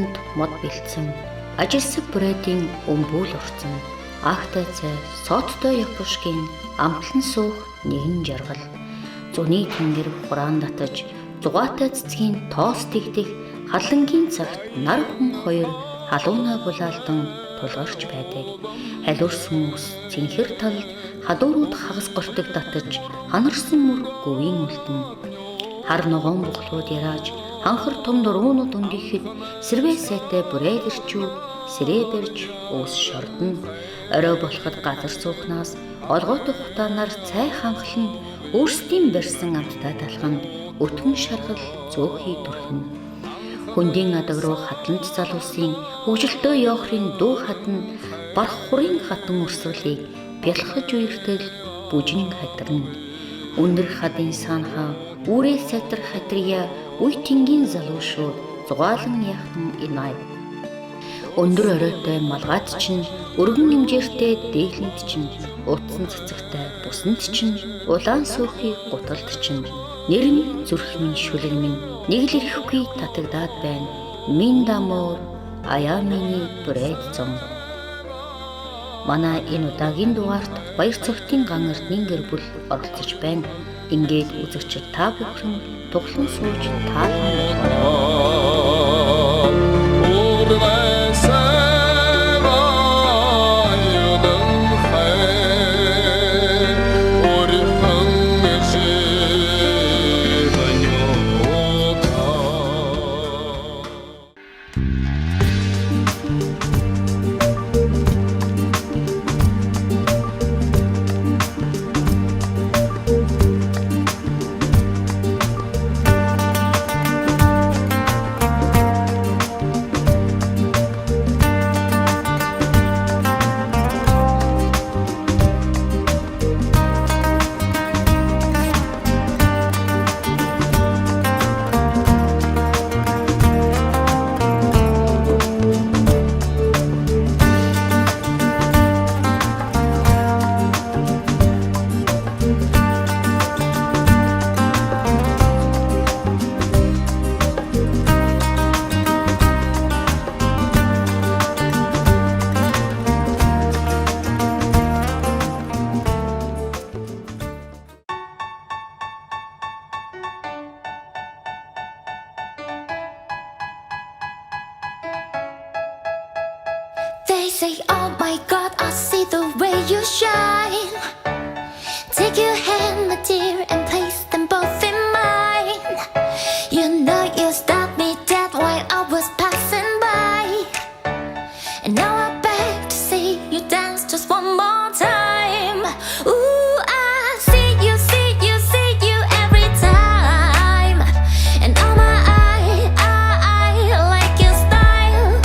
баримт мод бэлдсэн. Ажилсаг Брэдийн өмбүүл урцсан. Ахтай цай соттой Япушкийн амтлан суух нэгэн жаргал. Зуны тэнгэр хураан татаж зугаатай цэцгийн тоос тэгдэх халангийн цагт нар хүн хоёр халуунаа булаалдан тулгарч байдаг. Халиурсан ус цэнхэр талд хадуурууд хагас гортог татаж ханарсан мөр гүвийн үлдэн. Хар ногоон бухлууд ярааж ханхар том дургуунууд өндийхэд сэрвээ сайтай Брэдэрчүү сэрээ барьж уус шордно. Орой болоход газар суухнаас олгоотох хутаанаар цай ханхлан өөрсдийн барьсан амттай талханд өтгөн шаргал зөөхий дүрхэн. Хөндийн адаг руу хатланд залуусын хөвгөлтөө ёохрын дуу хатан барх хурын хатан урсгалыг бялхаж үертэл бүжин хатарна. Өндөр хадын саанхаа үрээ сатар хатрия үе тэнгийн залуу шууд зугаалan яхан инай. Өндөр оройтой малгайд чинь өргөн хэмжээртэй дээлэнд чинь утсан цэцэгтэй бусанд чинь улаан сүүхий гуталд чинь нэрмэн зүрхмэн шүлэгмэн нэг л ирэхгүй татагдаад байна. Мин дамуур аяа миний Брэд зам. Манай энэ удаагийн дугаарт баяр цогтын ган эрдний гэр бүл оролцож байна. Ингээд үзэгчид та бүхэн туглан сууж таалан They say, oh my God, I see the way you shine. Take your hand, my dear, and place them both in mine. You know you stopped me dead while I was passing by. And now I beg to see you dance just one more time. Ooh, I see you, see you, see you every time. And oh my, I like your style.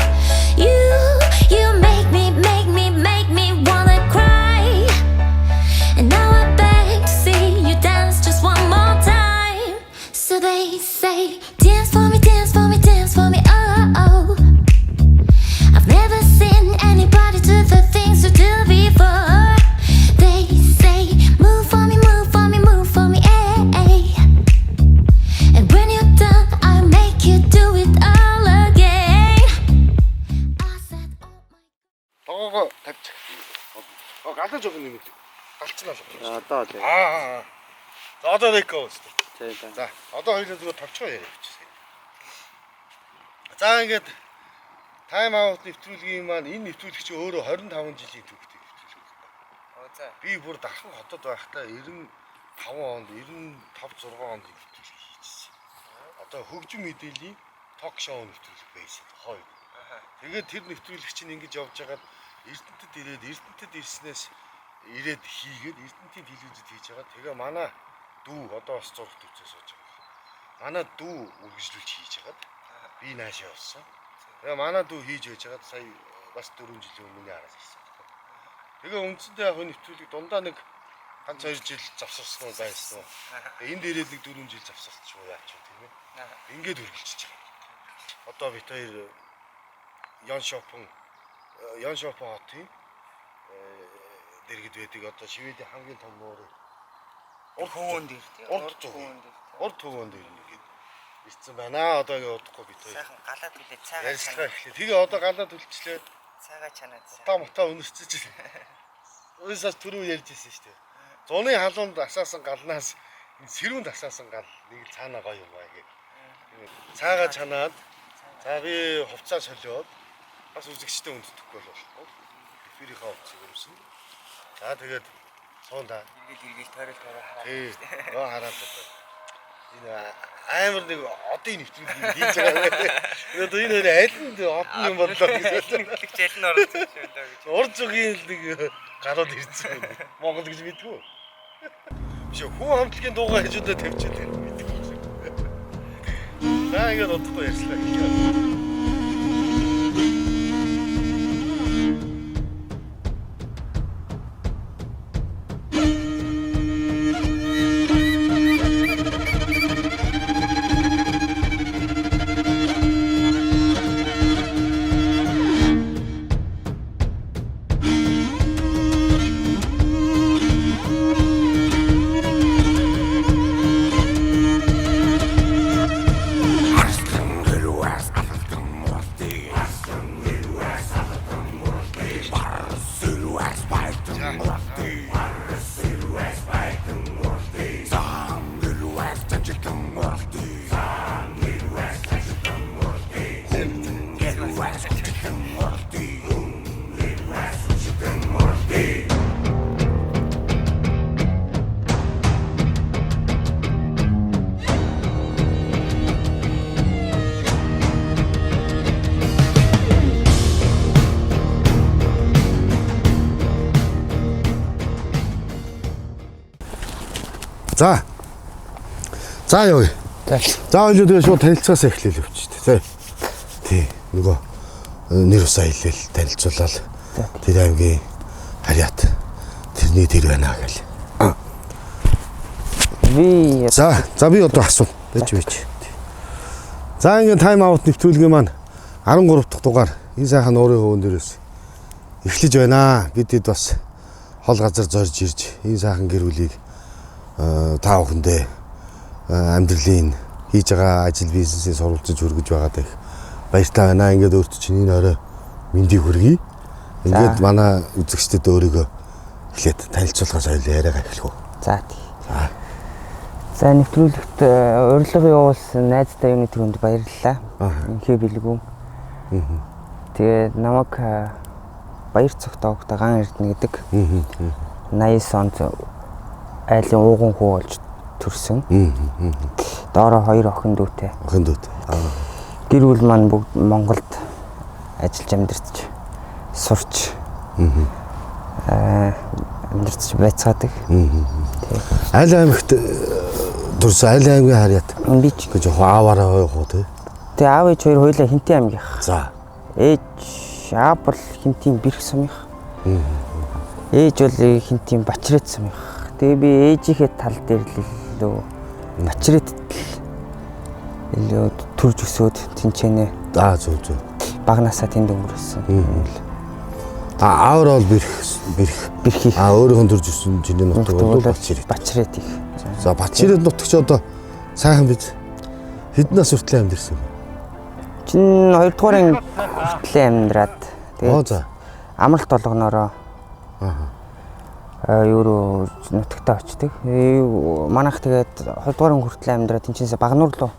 You make me wanna cry. And now I beg to see you dance just one more time. So they say, dance for me, dance for me, dance for me, oh, oh. I've never seen anybody do the things you do before. They say, move for me, move for me, move for me, eh. And when you're done, I'll make you do it all again. I said, oh my. Тогоогоо тавьчих. Галаж өгнө юм. Галцнаа шүү. Одоо тийм. За одоо нэкөө үст. Тийм. За одоо хоёулаа зүгээр тавьчихоо яриа бичсэн. За ингээд тайм аут нэвтрүүлгийн маань энэ нэвтрүүлэг чи өөрөө 25 жилийн түүхтэй нэвтрүүлэг. За. Би бүр дахин хотод байхдаа 95 онд 95 6 онд нэвтрүүлэг хийжсэн. Одоо хөгжим мэдээллийн ток шоу нэвтрүүлэг байсан. Хоёр. Тэгээд тэр нэвтрүүлэг чинь ингэж явж байгаад Эрдэнэтэд ирээд Эрдэнэтэд ирснээс ирээд хийгээд Эрдэнэтийн телевизэд хийж байгаа. Тэгээ манай дүү одоо бас зургт үзээ сууж байгаа. Манай дүү үргэлжлүүлж хийж байгаад би наашаа явсан. Тэгээ манай дүү хийж байж байгаад сая бас 4 жилийн өмнө араас ирсэн. Тэгээ үндсэндээ яг нэвтрүүлэг дундаа нэг ганц 2 жил завсарсан уу байсан уу. Энд ирээд нэг 4 жил завсарчих уу яач вэ тийм ээ. Ингээд үргэлжлэж байгаа. Одоо бид хоёр Ян Шопон хотын дэргэд байдаг одоо Шведийн хамгийн том нуурын урд хөвөн дээр тийм урд хөвөн дээр ингээд ирсэн байна. Одоо ингэ удахгүй бит хоёр. Сайхан галаа түлээ цайгаа Ярьцгаа эхлэв. Тэгээ одоо галаа төлчлээ. цайгаа чанаад. Утаа мутаа өнөрчөж л. Өөрөөсөө түрүү ярьж ирсэн шүү дээ. Зуны халуунд асаасан галнаас сэрүүнд асаасан гал нэг цаанаа гоё юм аа гэх. Цаагаа чанаад за би хувцас солиод бас үзэгчтэй өндөхгүй бол болохгүй. Эфирийнхаа хувцсыг өрсөн. За тэгээд суунда Иргэл тойрол хараад. тий. Нөө хараад одоо. Энэ амар нэг одын нэвтрүүлгийг хийж байгаа. Одоо энэ хоёр айлд одны юм бодлоо гэж Хэлэгч аль нь орсон юм даа гэж. урд зүгийн нэг гарууд ирсэн. Монгол гэж мэдгүй. Биш хүн хамтлагийн дуугаа хийж удаа тавьчихад байна мэдгүй. За ингээд удахгүй ярьслаа хэлээ. За яа. За ойлоо тэгээ шууд танилцаас эхлэе л өвчтэй. За. Тий. Нөгөө нэр усаа хэлээл танилцуулаад тэр аймгийн харьяат тэрний тэр байна гэл. Би За би одоо асуу. Бэж. За ингээд тайм аут нэвтрүүлгийн маань 13 дахь дугаар энэ сайхан уурын хөвөн дээрээс эхлэж байна. Бидэд бас хол газар зорж ирж энэ сайхан гэр бүлийг та бүхэндээ амьдралын хийж байгаа ажил бизнесээ сурвалжиж хүргэж байгаад их баяртай байна. Ингээд өөртөө чинь энэ орой мэндийг хүргэе. Ингээд манай үзэгчдэд өөрийгөө эхлээд танилцуулахаас ойлоо яриагаа эхлэх үү. За тий. За нэвтрүүлэгт урилга явуулсан найзтай юуны төгөнд баярлалаа. Инхээ бэлгүү. Тэгээ намайг баяр цогтоогтой ган эрдэнэ гэдэг. 89 онд айлын ууган хүү болж төрсөн. Доороо 2 охин дүүтэй. Гэр бүл маань бүгд Монголд ажиллаж амьдарч сурч амьдарч байцаадаг. Айл аймагт дурсан айл аймгийн харьяат. Би ч гэж ааваараа хоо тий. Тэгээ аав ээж хоёр хоёулаа Хинтээ аймгийнх. За. Ээж аав бол Хинтийн Бэрх сумынх. Ээж бол Хинтийн Бачрет сумынх. Тэгээ би ээжийнхээ тал дээр л илүү Бачреттл илүү төрж өсөөд тэнчэнэ. Зөв. Багнасаа тэнд өнгөрсөн. Аавар бол бэрхий. Өөрөөхөн төрж өссөн чиний нутаг бол Бачрет их. За Бачрет нутагч одоо сайхан биз. Хэднээс хүртэл амьдэрсэн бэ? Чин 2 дугаар хүртэл амьдраад тэгээд амралт болгоноороо юу нутагтаа очдөг. Манайх тэгээд 2 дугаар хүртэл амьдраад тэнцэнсээ Багнуур руу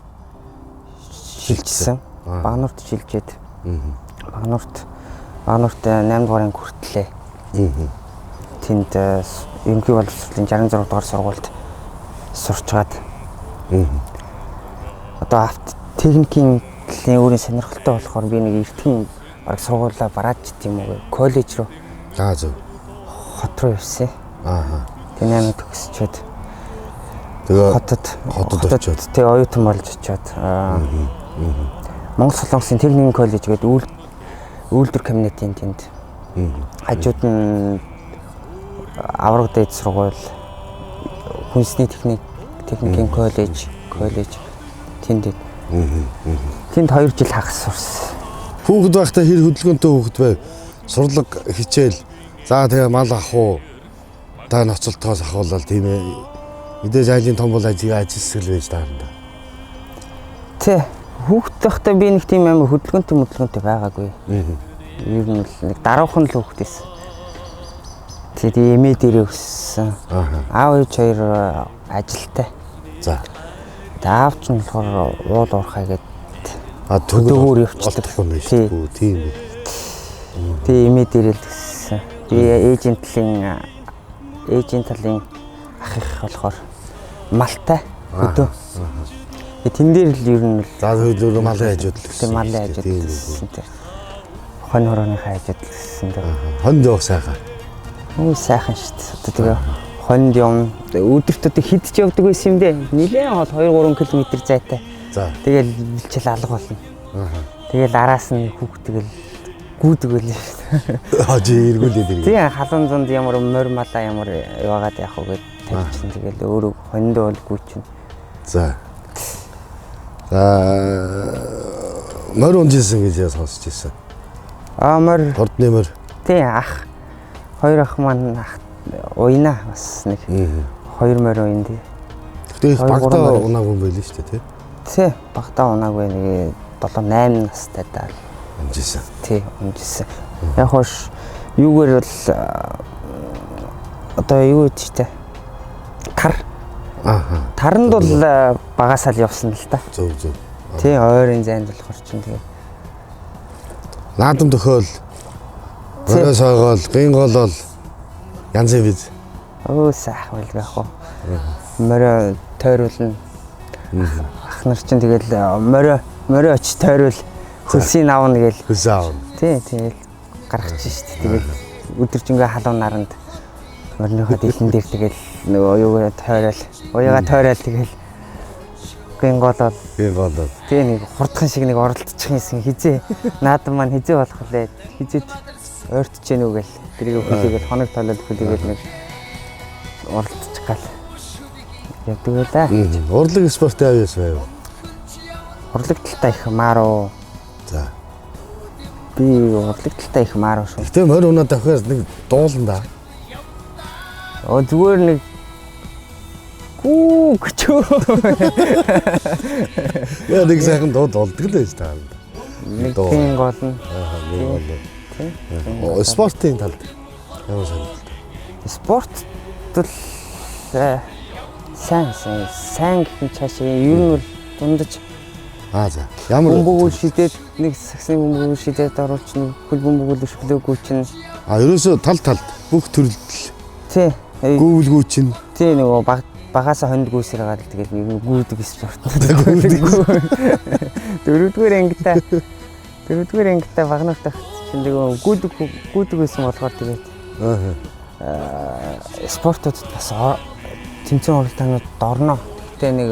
шилжсэн. Багнуурт шилжээд Багнуурт 8 дугаар хүртлээ. Тэнд ерөнхий боловсролын 66 дугаар сургуульд сурчгаад одоо авто техникийн өөрийн сонирхолтой болохоор би нэг эртхэн баг сургуулаа бараад ч тийм үү коллеж руу зөв хот руу явсан. Тэгээ 8 төгсчөөд тэгээ хотод очиод тэгээ оюутан болж очиод Монгол Солонгосын техникийн коллеж гэдэг үйлдвэр кабинетийн тэнд хажууд нь авраг дээд сургууль хүнсний техникийн коллеж тэнд 2 жил хагас сурсан. Хүүхэд байхдаа хэр хөдөлгөөнтэй хүүхэд байв. Сурлаг хичээл. За тэгээ мал ах уу. Та ноцолтоос ахуулаад тийм ээ. Мэдээж айлын том бол ажилсгэл байж таарна. Тий. Хүүхэд байхдаа би нэг тийм амар хөдөлгөөнтэй байгаагүй. Ер нь нэг даруухан л хүүхэд байсан. Тэгээ эмээ дээрээ өссөн. Аав ээж хоёр ажилтай. За. Аав ч нь болохоор уул уурхай гэдэг Төгөөр явчихдаг юм байна шүү дээ. Тийм үү. Тэгээ эмээ дээрээ л өссөн. Би ээжийн талын ах их болохоор малтай өдөө. Тэн дээр л ер нь За зөв малын хажууд л тийм малын хажууд гэсэн тийм. Хонь хорооныхаа хажууд л гэсэн тийм. Хонд явах сайхан. Үгүй сайхан шүү дээ. Тэгээ хонд юм өдөрт хидж явдаг байсан юм дээ. Нилээн хол 2-3 км зайтай. За. Тэгэл бэлчэл алга болно. Тэгэл араас нь хүүхдгэл гүйдгэл шүү дээ. Эргүүлээд ирээ. Тийм халуун зунд ямар морь малаа ямар яваагаад явах уу гэд тавьчихсан. Тэгэл өөрөө хондоо бол гүйчин. За. Морь унжсэн гэж сонсч ирсэн. Морь. Ордны морь. Тийм ах. Хоёр ах маань уйна бас нэг. Хоёр морь уйн тий. Тэгтээ багтаа унаагүй юм байл шүү дээ тий. Тий багтаа унаагүй нэг 7-8 настай даа. Унжсэн. Тий унжсэн. Яг хоош юугээр бол одоо юу гэж тий. Тар. Таранд бол багасаал явсан л та. Зөв. Тий ойрын зайд болохоор чинь тэгээ. Наадам төхөөл. Морь сойгоол, гин голол янзын виз. Сайхан байлгүй яг хоо. Морь тойруулна. Ах нар чинь тэгэл морь очиж тойруул хөлсийг авна гээл. Хөлсөө авна. Тий тэгэл гаргачих шүү дээ. Тэгэл өдөржингөө халуун наранд морьныхоо дэлэн дээр тэгэл нөгөө юугаа тойрол. Уяага тойрол тэгэл гин голол. Тий нэг хурдхан шиг нэг оролдчих юмсан хизээ. Наадам маань хизээ болох лээ. Хизээ ойртож гэнэ үгээл. Тэрийг хүлээгээл хоног толол хүлээгээл нэг оролдчих гал. Яддаг байлаа. Урлаг спорт авьяас байв. Урлаг талтай их мааруу. За. Би урлаг талтай их мааруу шүү. Гэтэ морь унаад авахаар нэг дуулан да. Зүгээр нэг гүчөө. Яа нэг сайхан дуулдаг л байж таа. Нэг тийм голно. Тийм. Спортын талд. Ямар сонирхолтой. Спорт бол сайн гэх цаашаа ер нь бол дундаж За. Ямар бөмбөгөөр шидээд нэг саксны бөмбөгөөр шидээд оруулж нэг хөл бөмбөгөөр өшгөлөөгүй чинь ерөөсө талд бүх төрөл тий гүүвлгүү чинь тий нөгөө багасаа хонд гүйсээр гараад тэгээд нэг гүйдэг спорт. Дөрөвдүгээр ангитай багнуутай чинь нөгөө гүйдэг байсан болохоор тэгээд спортод бас тэмцээн уралдаанууд орно. Гэтэ нэг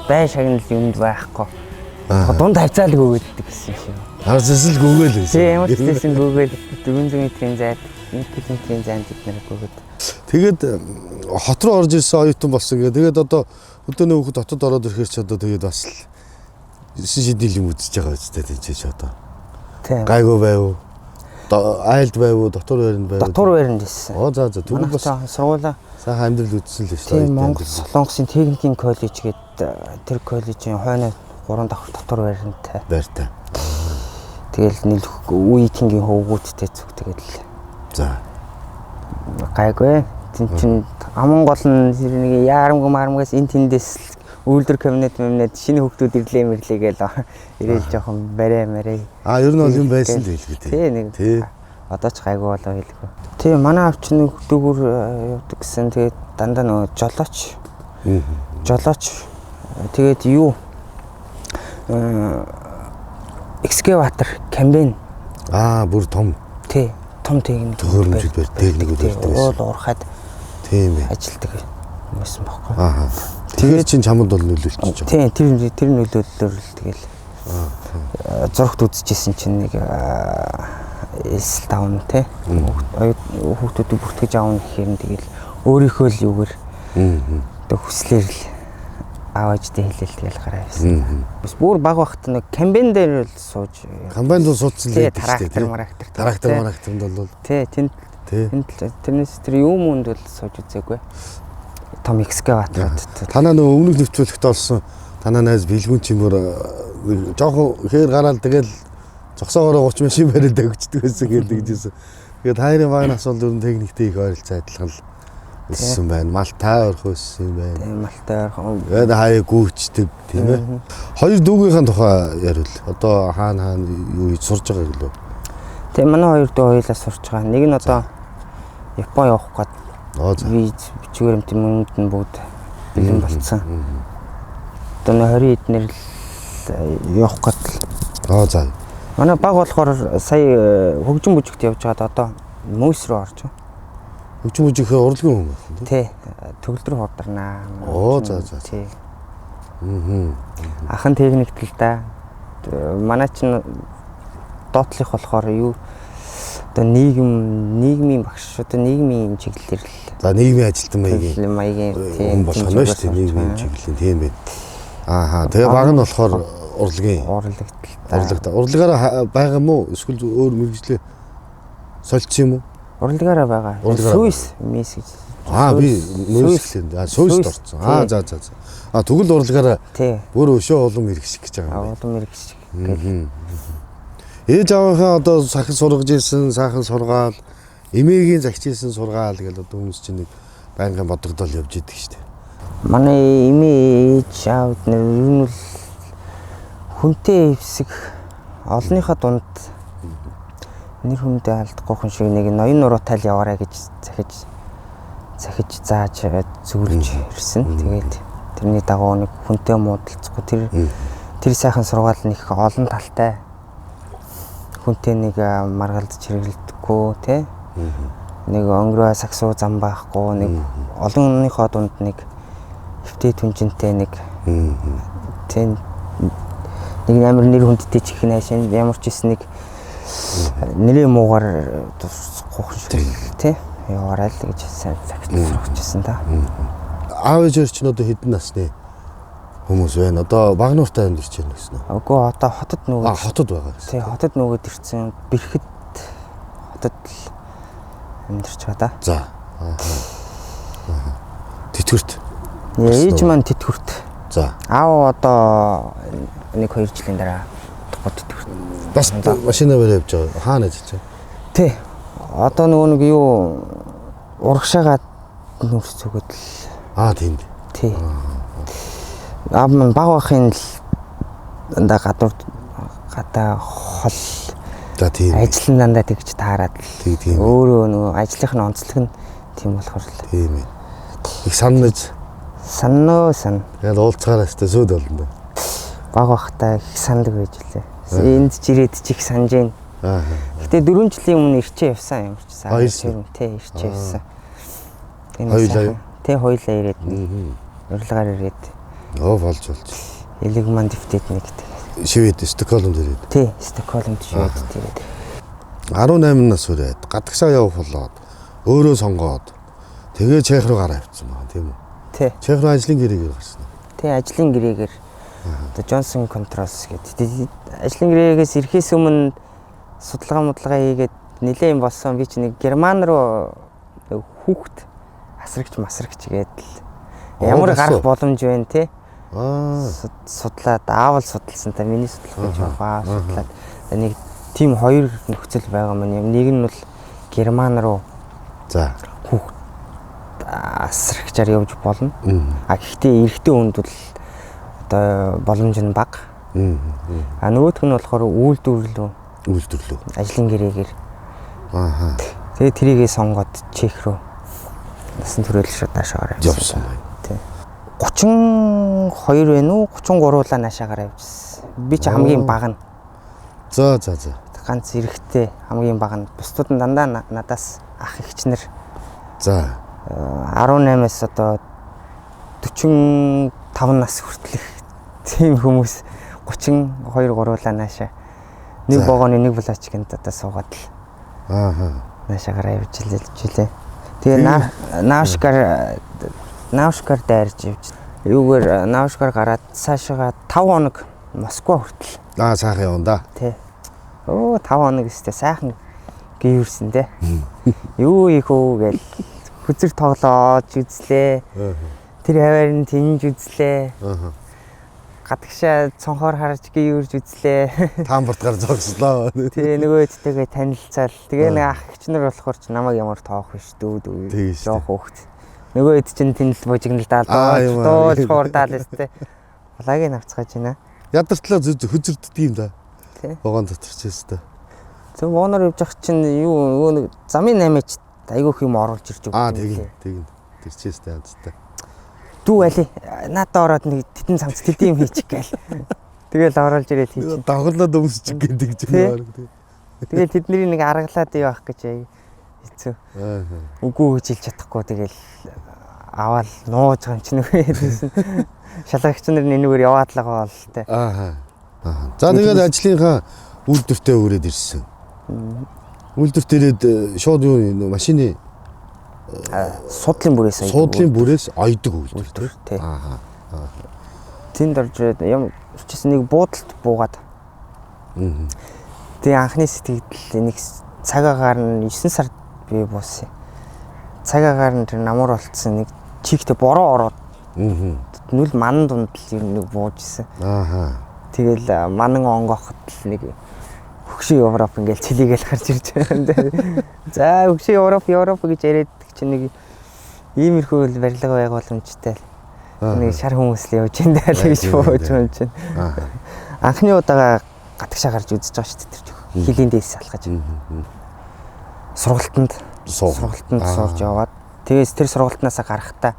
бай шагнал юмд байхгүй. Дунд хавцаалг өгөөддөг гэсэн шиг. Арсэл гүгээл байсан. Тийм ямар ч гэсэн гүгээл 400 м-ийн зайд 1 км-ийн зайд бид гүгээд. Тэгээд хот руу орж ирсэн оюутан болсон гээ. Тэгээд одоо өдөөний хүүхэд хотод ороод ирэхээр ч одоо тэгээд бас л шидэл юм үзэж байгаа үстэй тийч одоо. Тийм. Гайгүй байв. Айлд байв уу, дотор байранд байв. Дотор байранд ирсэн. За. Түр бас сургуулаа сайхан амьдрал үзсэн л шүү дээ. Тийм Монгол Солонгосын техникийн коллеж гэдэг тэр коллежийн хойно 3 давхар дотор байрантай. Байртай. Тэгэл нийл үеийнгийн хөвгүүдтэй зүг тэгэл. За. Гайгүй. Тин чин аман гол нь нэг яарамгаас энэ тэндээс үйлдвэр кабинет шинэ хөвгүүд ирлээ мэрлээ гээл ирээл жоохон барай марай. Ер нь бол юм байсан л хэлгээ. Тий нэг. Одоо ч гайгүй болоо хэлгүй. Тий манай авч нэг дүүгүр явдаг гэсэн тэгээд дандаа нөгөө жолооч. Тэгээд юу экскаватор комбайн. Бүр том. Тий том техник төхөөрөмжөд барь техникүүд барьдаг. Уул уурхад тийм ээ. Ажилдаг байсан байхгүй. Тэгээд чинь чамд бол нөлөөлчих. Тийм тэр нөлөөллөөр л тэгэл зургт үзчихсэн чинь нэг эсэл таавн те хүүхдүүдийг бүртгэж аавна гэхээр нь тэгэл өөрийнхөө л юугаар тэг хүслээр л аавжтай хэлэл тэгэл гараа байсан. Бас бүр баг багт нэг камбайн дээр л сууж. Камбайнд суудсан л гэдэг тийм. Тракторд бол. Тий тэрнээс тэр юм үнд бол сууж үзээгүй. Том экскаваторууд. Танаа нөгөө өмнөх нэвтрүүлэгт олсон танаа найз бэлгүүн чимээр жоохон хээр гараад тэгэл зогсоогоороо 30 машин бариад өгчдөг гэсэн хэлдэгжсэн. Тэгээд хайрын багын асуулт өрн техниктэй их ойролцоо адилхан л өссөн байна. Малтай орох өссөн юм байна. Тийм малтай орхон. Тэгээд хаяа гүйчдэг тийм ээ. Хоёр дүүгийнхаа тухай ярил. Одоо хаана юу хийж сурж байгаа гэлөө. Тийм манай хоёр дүү хоёулаа сурч байгаа. Нэг нь одоо Япон явах гээд виз бичгээр юм тийм мөнгөнд нь бүгд бэлэн болцсон. Одоо 20 эднэр л явах гээд. За. Манай баг болохоор сая хөгжим бүжигт явж байгаад одоо мөс рүү орж байна. Хөгжим бүжигхээ урлагийн хүн байна. Тий. Төгөл рүү хурдарнаа. За. Тий. Ахын техникт л да. Манай чинь доотлих болохоор юу одоо нийгмийн багш одоо нийгмийн чиглэлээр л. За нийгмийн ажилтан маягийн тийм болох нь шүү дээ нийгмийн чиглэлийн тийм байна. Тэгээ баг нь болохоор урлагийн. Урлагаараа байгаа юм уу? Эсвэл өөр мэргэжлээ солилцсон юм уу? Урлагаараа байгаа. Сүйс мессеж. Би мөрөслөө. Сүйст орсон. За. Тэгвэл урлагаараа бүр өшөө улам мэрэгших гэж байгаа юм. Улам мэрэгших гэх. Ээж аваахаа одоо сахин сургаж ирсэн, сайхан сургаал, эмээгийн загч ирсэн сургаал гэж одоо хүмүүс чинь нэг байнгын бодогдол явж идэг шүү дээ. Манай эмээ ээж аав нар ер нь хүнтэй хэвсэг олонныхаа дунд нэр хүндээ алдахгүй хүн шиг нэг ноён нуруутай л яваарай гэж захиж зааж зөвлөж ирсэн. Тэгээд тэрний дагуу нэг хүнтэй муудалцахгүй тэр сайхан сургаал нэг олон талтай хүнтэй нэг маргалдаж хэрэглэдэггүй тий. Нэг өнгөрөө сагсуу зам байхгүй нэг олонныхоо дунд нэг хөвтэй түнжинтэй нэг тий нэг амар нэр хүндтэй ч их наашин ямар ч юм нэг нэрээ муугаар тусахгүй шүү тий. Яваарай л гэж сайн цагт сурчихсан та. Аав ээж чинь одоо хэдэн насны хүмүүс байна? Одоо Багнууртай амьдарч байна гэсэн үү? Үгүй одоо хотод нөгөө. Хотод байгаа. Тий, хотод нөгөөд ирсэн. Бэрхэд хотод амьдарч байгаа да. За. Тэтгэврт. Ээж маань тэтгэврт. За. Аав одоо 1-2 жилийн дараа тухайд тэтгэврт. Бас машина бариад явж байгаа. Хаана ажиллаж байна? Тий. Одоо нөгөө нэг юу урагшаагаад нүрс зүгээд л. Тийм. Тий. Аав маань баг бахын л дандаа гадаа хол. За тийм. Ажил нь дандаа тэгж таарад л. Тийм. Өөрөө нөгөө ажлынх нь онцлог нь тийм болохоор л. Тийм ээ. Их санаж. Сан. Яг уулзгаараа өстой сүйд болно да. Баг бахтай их сандаг байж лээ. Энд ч ирээд ч их санаж байна. Гэтэ 4 жилийн өмнө ирчээ явсан ямар ч сайн. Тий, ирчээ явсан. Хоёулаа. Тий, хоёулаа ирээд. Урилгаар ирээд. Болж. Элэг манд дэвтээд нэг. Шивэд Стокгольмд ирээд. Тий, Стокгольмд шивэд ирээд. 18 нас хүрээд гадагшаа явах болоод өөрөө сонгоод тэгээ Чех руу гараа авчихсан байна тийм үү? Тий. Чех руу ажлын гэрээгээр гарсан. Тий, ажлын гэрээгээр одоо Johnson Controls гэдэг. Ажлын гэрээгээс ирэхээс өмнө судалгаа хийгээд нэлээд юм болсон. Би чи нэг Герман руу хүүхд асрагч гээд ямар гарах боломж байна те. Судлаад аавал судалсан та миний судлах гэж байгаа. Судлаад нэг тийм хоёр нөхцөл байгаа маань. Нэг нь бол Герман руу за хүүхд асрагчаар явж болно. Гэхдээ эрэгтэй хүнд бол одоо боломж нь бага. Нөгөөх нь болохоор үйлдвэрлэл. Ажлын гэрээгээр. Тэгээ трийгээ сонгоод Чех руу насан туршилт шууд наашаагаар явсан. Тий. 32 байна уу? 33-уулаа наашаагаар явжсэн. Би ч хамгийн бага нь. За. Ганц эрэхтэй хамгийн бага нь. Бусдууд нь дандаа надаас ах эгчнэр. За. 18-аас одоо 45 нас хүртэлх тийм хүмүүс 32-3-уулаа наашаа. Нэг богооны нэг булаачганд одоо суугаад л. Наашаагаар явж илээ. Тэгээ Наушкар дайрж явж. Юугаар Наушкар гараад цаашаа 5 хоног Москва хүртэл. Сайхан явна да. Тий. 5 хоног өстэй сайхан гүйрсэн те. Юу их үү гээл хүзэр тоглоод үзлээ. Тэр хаваар нь тэнж үзлээ. гадагшаа цонхоор харж гүйрж үзлээ. Таамбарт гарч зогслоо. Тэгээ нөгөөдтэйгээ танилцаал. Тэгээ нэг ах эгч нар болохоор ч намайг ямар тоох биш дүү жоох хөөхт. Нөгөөд чинь тэнэл божигнал даалдуулж хуурдаал өстэй. Хулагийг навцгааж байна. Ядартлаа хөзөрддөг юм да. Тий. Вагон дотор ч өстэй. Зөв вагоноор явж явах чинь юу нэг замын 8-аач айгүйх юм оруулж ирж өгдөг. Тэгин. Тэр ч өстэй амттай. Дүү али надад ороод нэг тэтэн цамц тэдэм хийчих гээл. Тэгэл оруулж ирээд хийчих. Давхарлаад өмсчих гэдэг юм байна. Тэгэл тэдний нэг аргалаад явах гэж хэцүү. Үгүй гэж хэлж чадахгүй тэгэл аваад нууж байгаа юм чинь үгүй. Шалгагч нар энэгээр яваад л байгаа бол тээ. За тэгээд ажлынхаа үйлдвэртээ өрөөд ирсэн. Үйлдвэртээд шууд юу машины судлын бүрээс ойдог үйлдвэр тий. Тэнд орж юм чис нэг буудалд буугаад. Тэгээ анхны сэтгэл нэг цагаагаар нь 9 сард би буусан. Цагаагаар нь тэр намуур болцсон нэг чигтээ бороо ороод. Нүл манан дунд л нэг буужсэн. Тэгэл манан онгоход л нэг хөгшин Европ ингээл цэлийгээл гарч ирж байгаа. За хөгшин Европ гэж яриад чинь нэг иймэрхүү барилга байгууламжтай нэг шар хүмүүс л явж энэ даа л гэж бууж юм чинь. Анхны удаага гадагшаа гарч үзэж байгаа шүү дээ тэр хилийн дээс алхаж. Сургалтанд сурж яваад тэгээс тэр сургалтнаасаа гарахтаа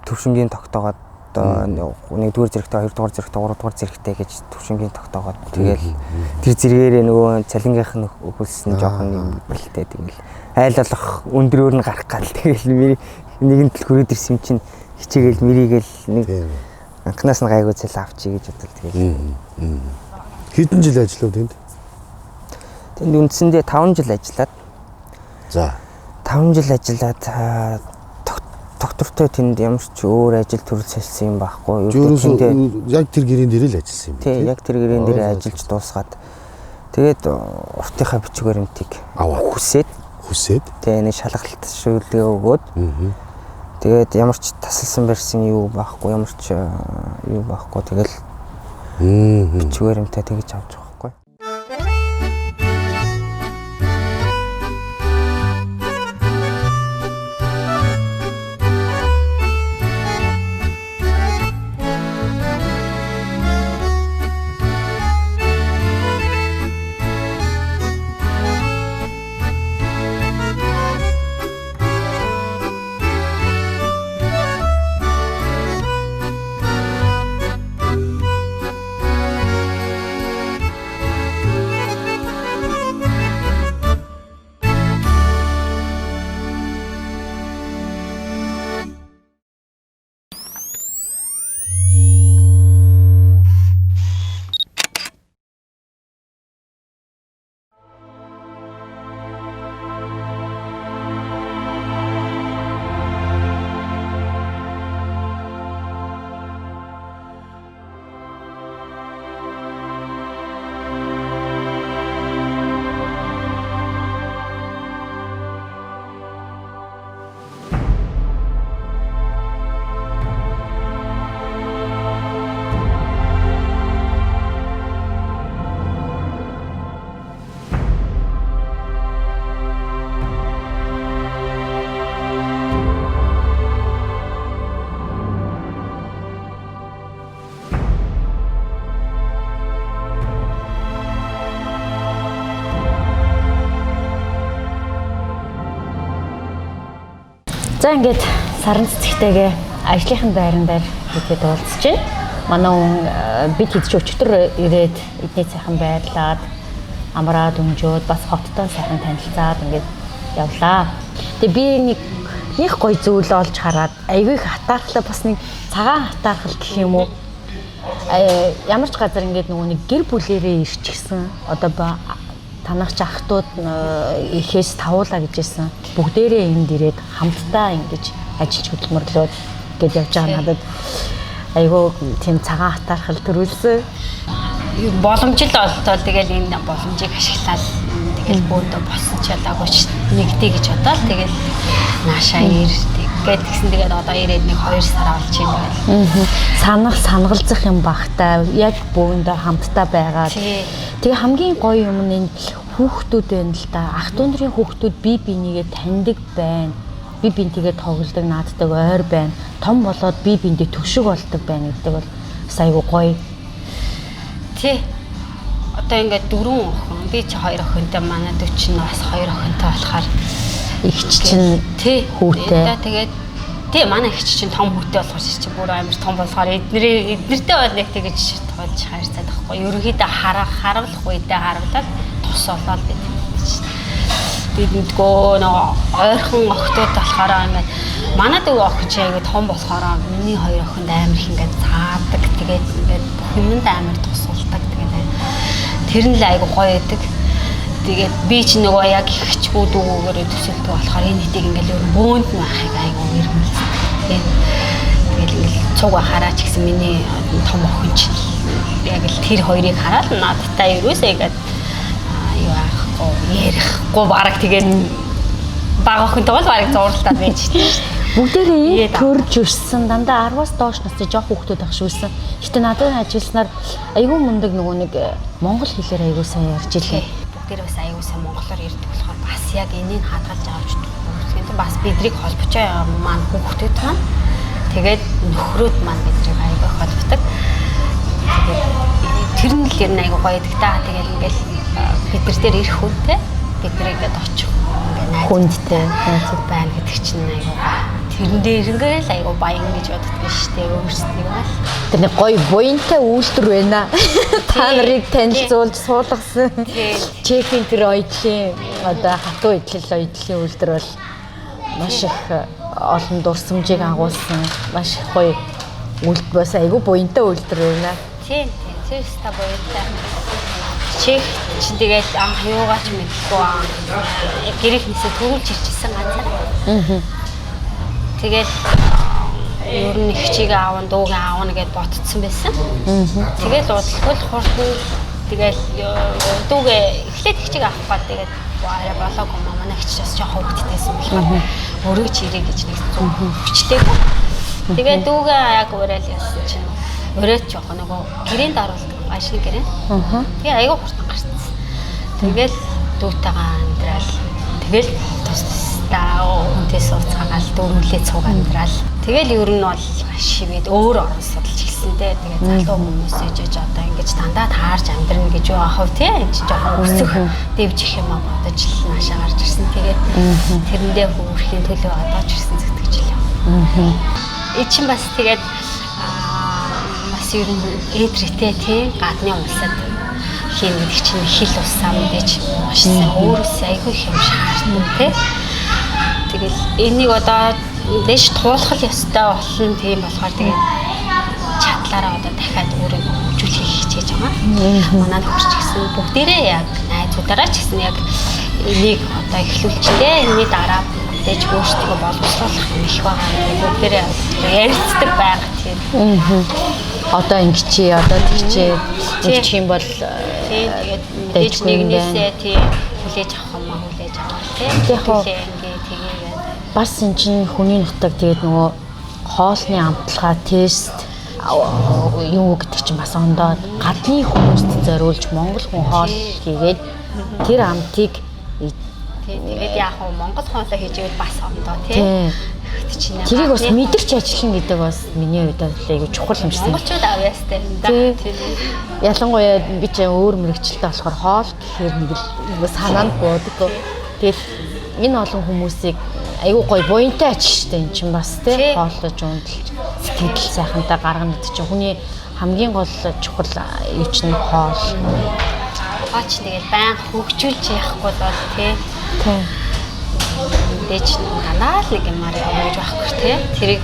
төвшингийн тогтоогоод 1-р зэрэгтэй 2-р зэрэгтэй 3-р зэрэгтэй гэж төвшингийн тогтоогоод тэгэл тэр зэрэгээрээ нөгөө цалингийнх нь хөлсөн жоохон юм бэлтэй тэгэл айл болох өндрөөр нь гарах гал тэгэл нэгэн төл хүрээд ирсэн юм чинь хичээгээл мэрийгээл нэг анхнаас нь гайгүй цэл авчий гэж бодвол тэгэл хэдэн жил ажиллав тэнд? Тэнд үндсэндээ 5 жил ажиллаад. За 5 жил ажиллаад доктортой тэнд ямар ч өөр ажил төрөл солисон юм байхгүй. Яг тэр гэрийн дээр л ажилласан юм. Тий, яг тэр гэрийн дээр ажиллаж дуусгаад тэгээд уртынхаа бичиг баримтыг хүсээд тий нэг шалгалт шүүлгээ өгөөд тэгээд ямар ч тасалсан барьсан юу байхгүй, ямар ч юу байхгүй тэгэл бичиг баримтаа тэгж авч байгаа байхгүй. За ингээд саран цэцэгтэйгээ ажлынхын байран дээр ихэд уулзж байна. Манай хүн бид хэд ч өчтөр ирээд эдний сайхан байрлаад амраад өнжөөд бас хоттой сайхан танилцаад ингээд явлаа. Тэгээ би нэг гоё зүйл олж хараад айгүй их хатаархлаа бас нэг цагаан хатаархал гэх юм уу. Ямар ч газар ингээд нөгөө нэг гэр бүлээрээ ирчихсэн. Одоо танах ч ахтууд ихээс тавуулаа гэжсэн. Бүгдээрээ энд ирээд хамтдаа ингэж ажиллаж хөдөлмөрлөөд гэж явж байгаа надад айгүй тийм цагаан хатаархал төрүүлсэн. Боломж л олдвол тэгэл энэ боломжийг ашиглаад тэгэл бөөдөө босч чадаагүй ч нэгтэй гэж бодоод тэгэл наашаа ирдэг. гэдгсэн тэгээд одоо ирээд нэг 2 сар болж юм байна. Санагалзах юм багтаа яг бөөндөө хамтдаа байгаа. Тэгээ хамгийн гоё юм нь хүүхдүүд байна л да. Ах トゥ нарын хүүхдүүд бие бинийгээ таньдаг байна. Бие бинтийгээ тоглодог, нааддаг ойр байна. Том болоод бие биендээ төшөг болдог байна гэдэг бол айгу гоё. Тий. Одоо ингээд 4 охин, би чи 2 охинтой, манай дүү чинь бас 2 охинтой болохоор Игч чинь хүүтэй. Тэгээд тий манай игч чинь том хүүтэй болохоор чи бүр амар том болохоор эднэртэй бол нэг тэгэж тоолж хайрцаад байхгүй. Ерөнхийдөө харуулах үедээ харуулаад тус болоод байдаг. Тэдгөө нөгөө ойрхон охтууд болохоор ингээд манай дүү охин чи айгу том болохоор миний 2 охинд амар их ингээд цаадаг. Тэгээд ингээд бүх юмд амар тусалдаг. Тэгээд тэр нь л айгу гоё байдаг. Тэгээд би ч нөгөө яг ихчгүү дүүгээр төсөлдөг болохоор энэ хитийг ингээл өөр бөөнд нь байхыг айгу ирмэлсэн. Тэгээд ингээл цуг хараач гэсэн миний том охин ч яг л тэр хоёрыг хараад надтай ерөөсөө ингээд юу аахгүй ярихгүй бараг тэгээд баг охинтой бол бараг зурлаад байж шүү. Бүгдээрээ төрж өссөн дандаа 10-аас доош настай жоох хүүхдүүд ах шүүсэн. Гэтэ надад ажилласнаар айгүй мундаг нөгөө нэг монгол хэлээр айгүй сайн ярьж илээ. Бүгдээр бас айгүй сайн монголоор ярьдаг болохоор бас яг энийг хадгалж авч үзсэн. Бас бидрийг холбочоо маань хүүхдүүд маань тэгээд нөхрөөд маань бидрийг айгүй холбодог. Тэгээд тэр нь л ер нь айгүй гоё байдаг та. Тэгээд ингээл бид нар дээр ирэх хүнтэй бидрэгээд очих хүндтэй найзууд байна гэдэг чинь айгүй тэрэн дээр ингээл айгүй баян гэж боддог шүү дээ өөрсдөө бол. Тэр нэг гоё буянтай үйлдвэр байна. Та нарыг танилцуулж суулгасан. Чекийн тэр оёдлын одоо хатуу идэл оёдлын үйлдвэр бол маш их олон дурсамжийг агуулсан. Маш их гоё үйлдэл бас айгүй буянтай үйлдвэр байна. Тийм та буянтай. Чек чи тэгээд анх юугаач мэдгүй гэрэх нисээ төрүүлж ирчихсэн ганцаар. Тэгээд ер нь их чиг аавн дуугийн аавна гэд ботцсон байсан. Тэгээд удалгүй хурдан тэгээд дүүгээ эхлээд их чиг авах гад тэгээд арай болоогүй манай их ч бас жоохон хөвгттэйсэн болохоор өргөж ирээ гэж нэг хүчтэй. Тэгээд дүүгээ яг уурал яасан чинь өрөөд жоохон нөгөө гэрээнд оруулдаг ажлын гэрээ. Тэгээ айгаа хурдан гарсан. Тэгэл дүүтэйгээ амьдрал. Тэгэл тусдаа хүнтэй сууцгаагаал дөрвөлээ цуг амьдрал. Тэгэл ер нь бол шивэд өөр орон судалж эхэлсэнтэй. Тэгээ залуу хүмүүс ээжэж одоо ингэж дандаа таарж амьдрна гэж юу ахав тий. Энд чинь жоохон өсөх дэвж их юм бодож л наашаа гарч ирсэн. Тэгээд тэрэндээ хөрөхийн төлөө одоо ч ирсэн зүтгэжлээ. Эчин бас тэгээд ер нь эдрэтэй тий гадны улсад хийн гэдэг чинь хил усаа мэдээж маш сайн өөрөөсөө айгүй их юм шаардсан тий. Тэгэл энийг одоо дэш туулах ёстой болно тийм болохоор тэгээд чадлаараа одоо дахиад өөрийгөө хөгжүүлэх хичээж байгаа. Манай хурц гэсэн бүгдээрээ яг найзуудаараа ч гэсэн яг энийг одоо эхлүүлчихлээ. Энэний дараа мэдээж өөрсдөө боловсруулах юм их байгаа. Бүгдээрээ ярилцдаг байга тийм. Одоо ингэчээ, одоо тэгчээ, тэгчих юм бол тэгээд мэдээж нэгнээсээ тийм хүлээж авах юм аа хүлээж авах тийм. Тэгээ бас эн чинь хүний нутаг тэгээд нөгөө хоолны амтлагаа тест юу гэдэг чинь бас ондоо гадны хүмүүст зориулж монгол хүн хоол хийгээд тэр амтыг тэгээд яг хөө монгол хоолоо хийж ивэл бас ондоо тийм. Тэрийг бас мэдэрч ажиллана гэдэг бас миний хувьд айгүй чухал юм шиг. Монголчууд авьяастай юм да. Ялангуяа би ч өөр мэрэгчлээ болохоор хоол гэхээр нэг л санаанд буудаггүй. Тэгээд энэ олон хүмүүсийг айгүй гоё буянтай ач штэ эн чинь бас тий хооллож унталж сэтгэл сайхантай гаргана гэдэг чинь хүний хамгийн гол чухал юу чинь хоол. Хаач тэгээд баян хөгжүүлж яахгүй бол тий. Мэдээж дандаа л нэг юмар явж байхгүй тий. Тэрийг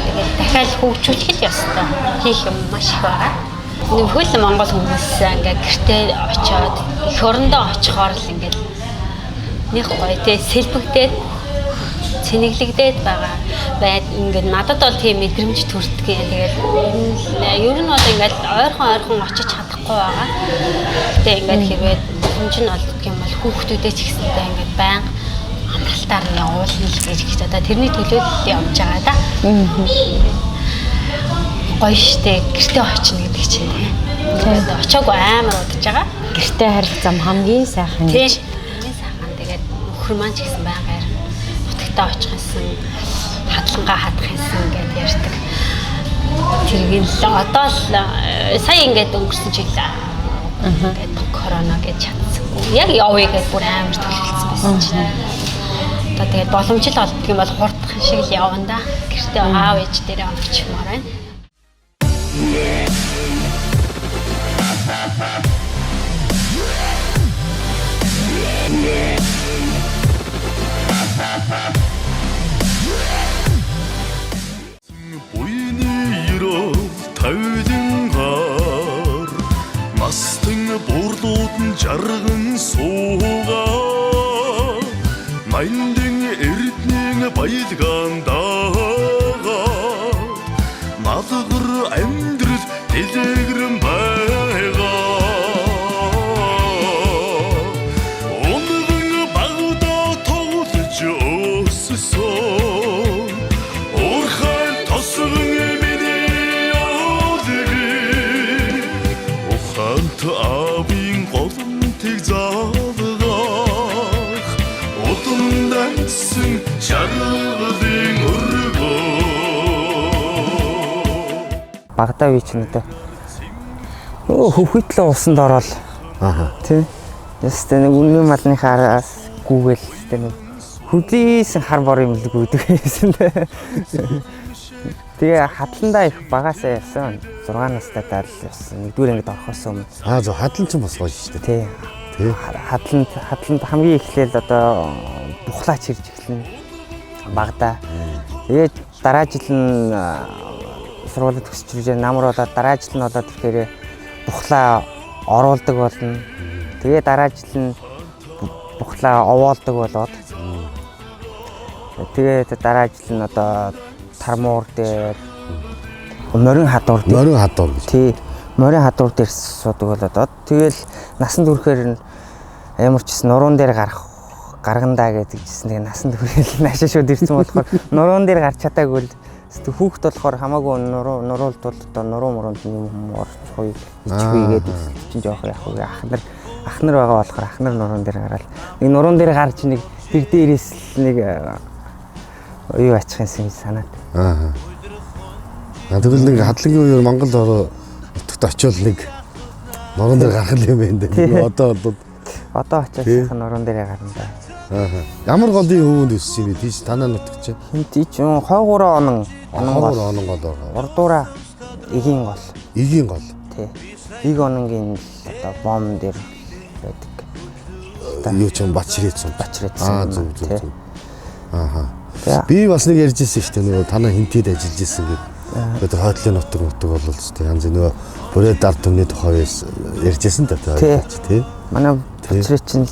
тэгээд дахиад хөгжүүлэх ёстой. Хийх юм маш их байгаа. Нөхөл Монгол хүмүүс ингээ гэртээ очиод эх орондоо очихоор л ингээ нэг гоё тий сэлбэгдээд цэнэглэгдээд байгаа. Байд ингээ надад бол тийм мэдрэмж төрдөг юм. Тэгээд ер нь бол ингээ ойрхон очиж чадахгүй байгаа. Гэтэ ингээ хэрвээ хэмжин олддог юм бол хүүхдүүдээ ч гэсэнтэй ингээ баян амралтаар явуулна л гэж ихтэй одоо тэрний төлөөд явж байгаа да. Гоё штэ гэртээ очно гэдэг чинь тийм. Тэгээд очоогүй амар удаж байгаа. Гэртээ харих зам хамгийн сайхан. Тийм. Хамгийн сайхан. Тэгээд нөхөр маань ч гэсэн байгаар утагтаа очих гэсэн, хадлангаа хадах гэсэн гэдээ ярьдаг. Тэргийн л одоо л сая ингээд өнгөрсөн жил ингээд корона гэж чадсангүй. Яг явъя гэж бүр амар төлөвлөсөн байсан чинь. Одоо тэгээд боломжтой болдго юм бол хурдах шиг л явна да. Гэртээ аав ээж дээрээ очихмаар байна. Буйны ерөө тавилангаар мастын буурлууд нь жарган суугаа майндын эрднийн баялгаан дагаа малгар амьдрал дэлгэрэн байгаа онгон багада тоглож өссөн орхай тосгон миний явдгийг ухаант авийн голомтыг заавгаах удамдагсан шаргалын өргөө Багада би ч надад хөвхөтлөө усанд ороод тий. Ястэ нэг үнэн малныхаа араас гүүгээл тэ нэг хөдийсэн хар бор юм л гүйдэг байсан. Тэгээ хадландаа их багасаа явсан. 6 настайдаа л явсан. Нэгдүгээр ангид орохоос өмнө. Зөв хадлан ч бас гоё шүү дээ. Тий. Хадланд хамгийн эхлээл одоо бухлаач ирж эхэлнэ. Багада. Тэгээд дараа жил нь сургууль төгсч ирж намар болоод дараа жил нь болоод тэгэхээр бухлаа оруулдаг болно. Тэгээ дараа жил нь бухлаа овоолдог болоод тэгээд дараа жил нь одоо тармуур дээр морин хадуур гэж. Тий. Морин хадуур дээр суудаг болоод тэгэл насанд хүрэхээр ямар ч нуруунд дээр гаргандаа гэдэгжсэн. Тэгээ насанд хүрээл наашаа шууд ирсэн болохоор нуруунд дээр гарч чадаагүй л хүүхэд болохоор хамаагүй нуруулд бол одоо нуруу мөрөнд юм орчихгүй ичгүй гэдэг чинь жоох яг уу ахнар байгаа болохоор ахнар нуруунд дээр гараад нэг нуруунд дээр гарч нэг тэр дээрээс нэг юу ачих юмсан гэж санаад. Тэгвэл нэг хадлагын үеэр Монгол нутагт очивол нэг нуруунд дээр гарах юм байна дээ. Одоо очиж нуруунд дээр гарна да. Ямар голын хөвөнд өссөн юм бэ? Тийш танаа нутагч. Хинти ч хойгуураа онон байгаа. Урдуура эгийн гол. Эгийн гол. Тий. Эг ононгийн одоо бом дээр байдаг. Юу ч юм бачрээдсэн. Зөв. Би бас нэг ярьж ирсэн шүү дээ. Нөгөө танаа хинтэд ажиллаж ирсэн гэдэг. Тэгээд хойдлын нутаг болол шүү дээ. Янз нөгөө бүрээд ард түмний тухай ярьж ирсэн та тий. Манай бачрээ чинь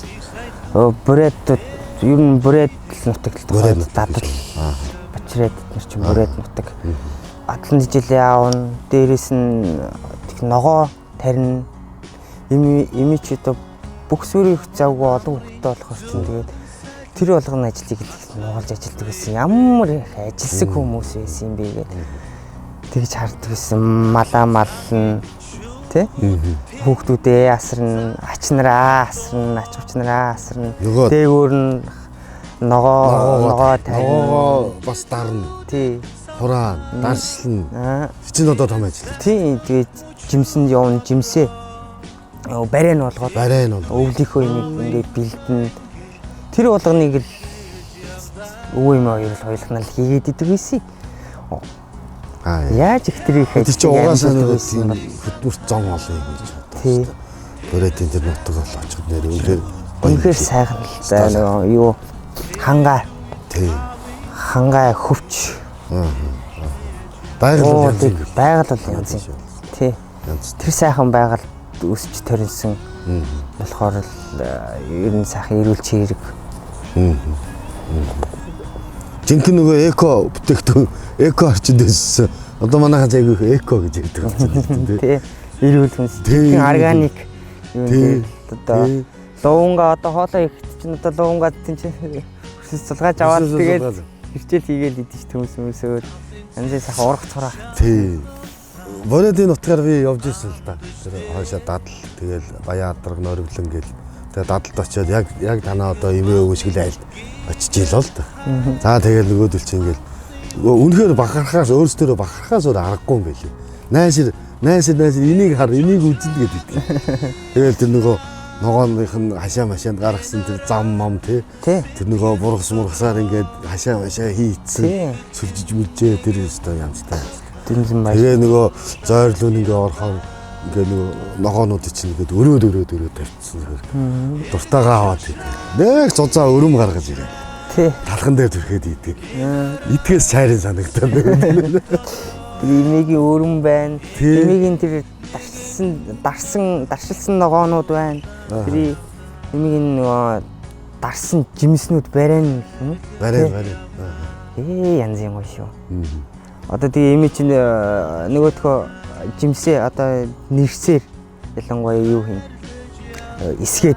бүрээд ер нь бүрээд нутаг дадал. Бачрээд нар чинь бүрээд нутаг. Атлан жилийн аавн дээрээс нь ногоо тарин имич одоо бүх сүрийг завгүй олон хүүхдтэй болохоор чинь тэгээд тэр болгоны ажлыг нуулж ажилтдаг гэсэн. Ямар их ажилсаг хүмүүс байсан юм бэ гэдэг. Тэгж харддаг гэсэн. Малаа мална тий? Хүүхдүүдээ асарна, ачнараа асарна, ач хүчнараа асарна. Дээгүүр нь ногоо тарина. Бас дарна. Тий. Хураан, дарслна. Чинь одоо том ажил. Тий, тэгээд жимсэнд явна, жимсээ. Барайн болгоод. Өвлийнхөө ингээд бэлдэн. Тэр болгоныг л өвөө юм хоёулахнаа л хийгээд идэг байсан. Яаж их тэрийг хийж чи угаасаа нэг тийм хөдөлмөрт зон олон юм гэж боддог. Тий. Бүрээдийн тэр нутаг болооч нэр үнэхээр сайхан л заа юу хангаа. Тий. Хангаа хөвч. Байгаль бол янз юм. Тий. Тэр сайхан байгаль өсч төрсөн. Болохоор л ер нь сайхан эрүүл чирэг. Жинхэнэ нөгөө эко бүтээгдэхүүн эко орчинд өссөн. Одоо манайхаа зайг эко гэж ярьдаг юм тийм. Тий. Эрүүл хүнс. Органик юм дээр одоо луунга одоо хоолой их чинь одоо луунга тийм чинь Өсөс цулгааж аваад тэгээд хичээл хийгээл идэж төмсөөд янзын сайхан урах цураа. Тий. Бородын нутгаар би явж ирсэн л да. Тэр хойшоо дадал тэгэл баяа адраг нориглон гэл. Тэгээ дадалд очиод яг танаа одоо имээ өвшгөл айлд очиж ийл л да. За тэгэл нөгөөдөл чи ингээл үнэхээр бахархаас өөрсдөө бахархаас өөр аргагүй юм байли. Найс энийг хар энийг үзэл гэдэг. Тэгэл тэр ногооных нь хашаа машаанд гаргасан тэр зам мам тий. Тэр бургасаар ингээд хашаа хийцсэн. Сүлжиж мүлжээ тэр өстой ямстай. Дэнзэн баяр. Тэгээ зойрлуу ингээ орохоор ингээ ногоонууд чинь ингээд өрөөд тавьчихсан. Дуртайгаа аваад идэв. Нэг цуцаа өрөм гаргаж ирээ. Тий. Талхан дээр төрхэд идэв. Итгэс цайрын санагдаад. Эмигийн өрөм байна. Эмигийн тэр даршилсан ногоонууд байна. Тэр эмигийн дарсан жимснүүд барайн. Барайн. Янз юм шүү. Одоо тэгээ эми чинь нөгөөдхөө жимсээ одоо нэрсээр ялангуяа юу хийн. Эсгээд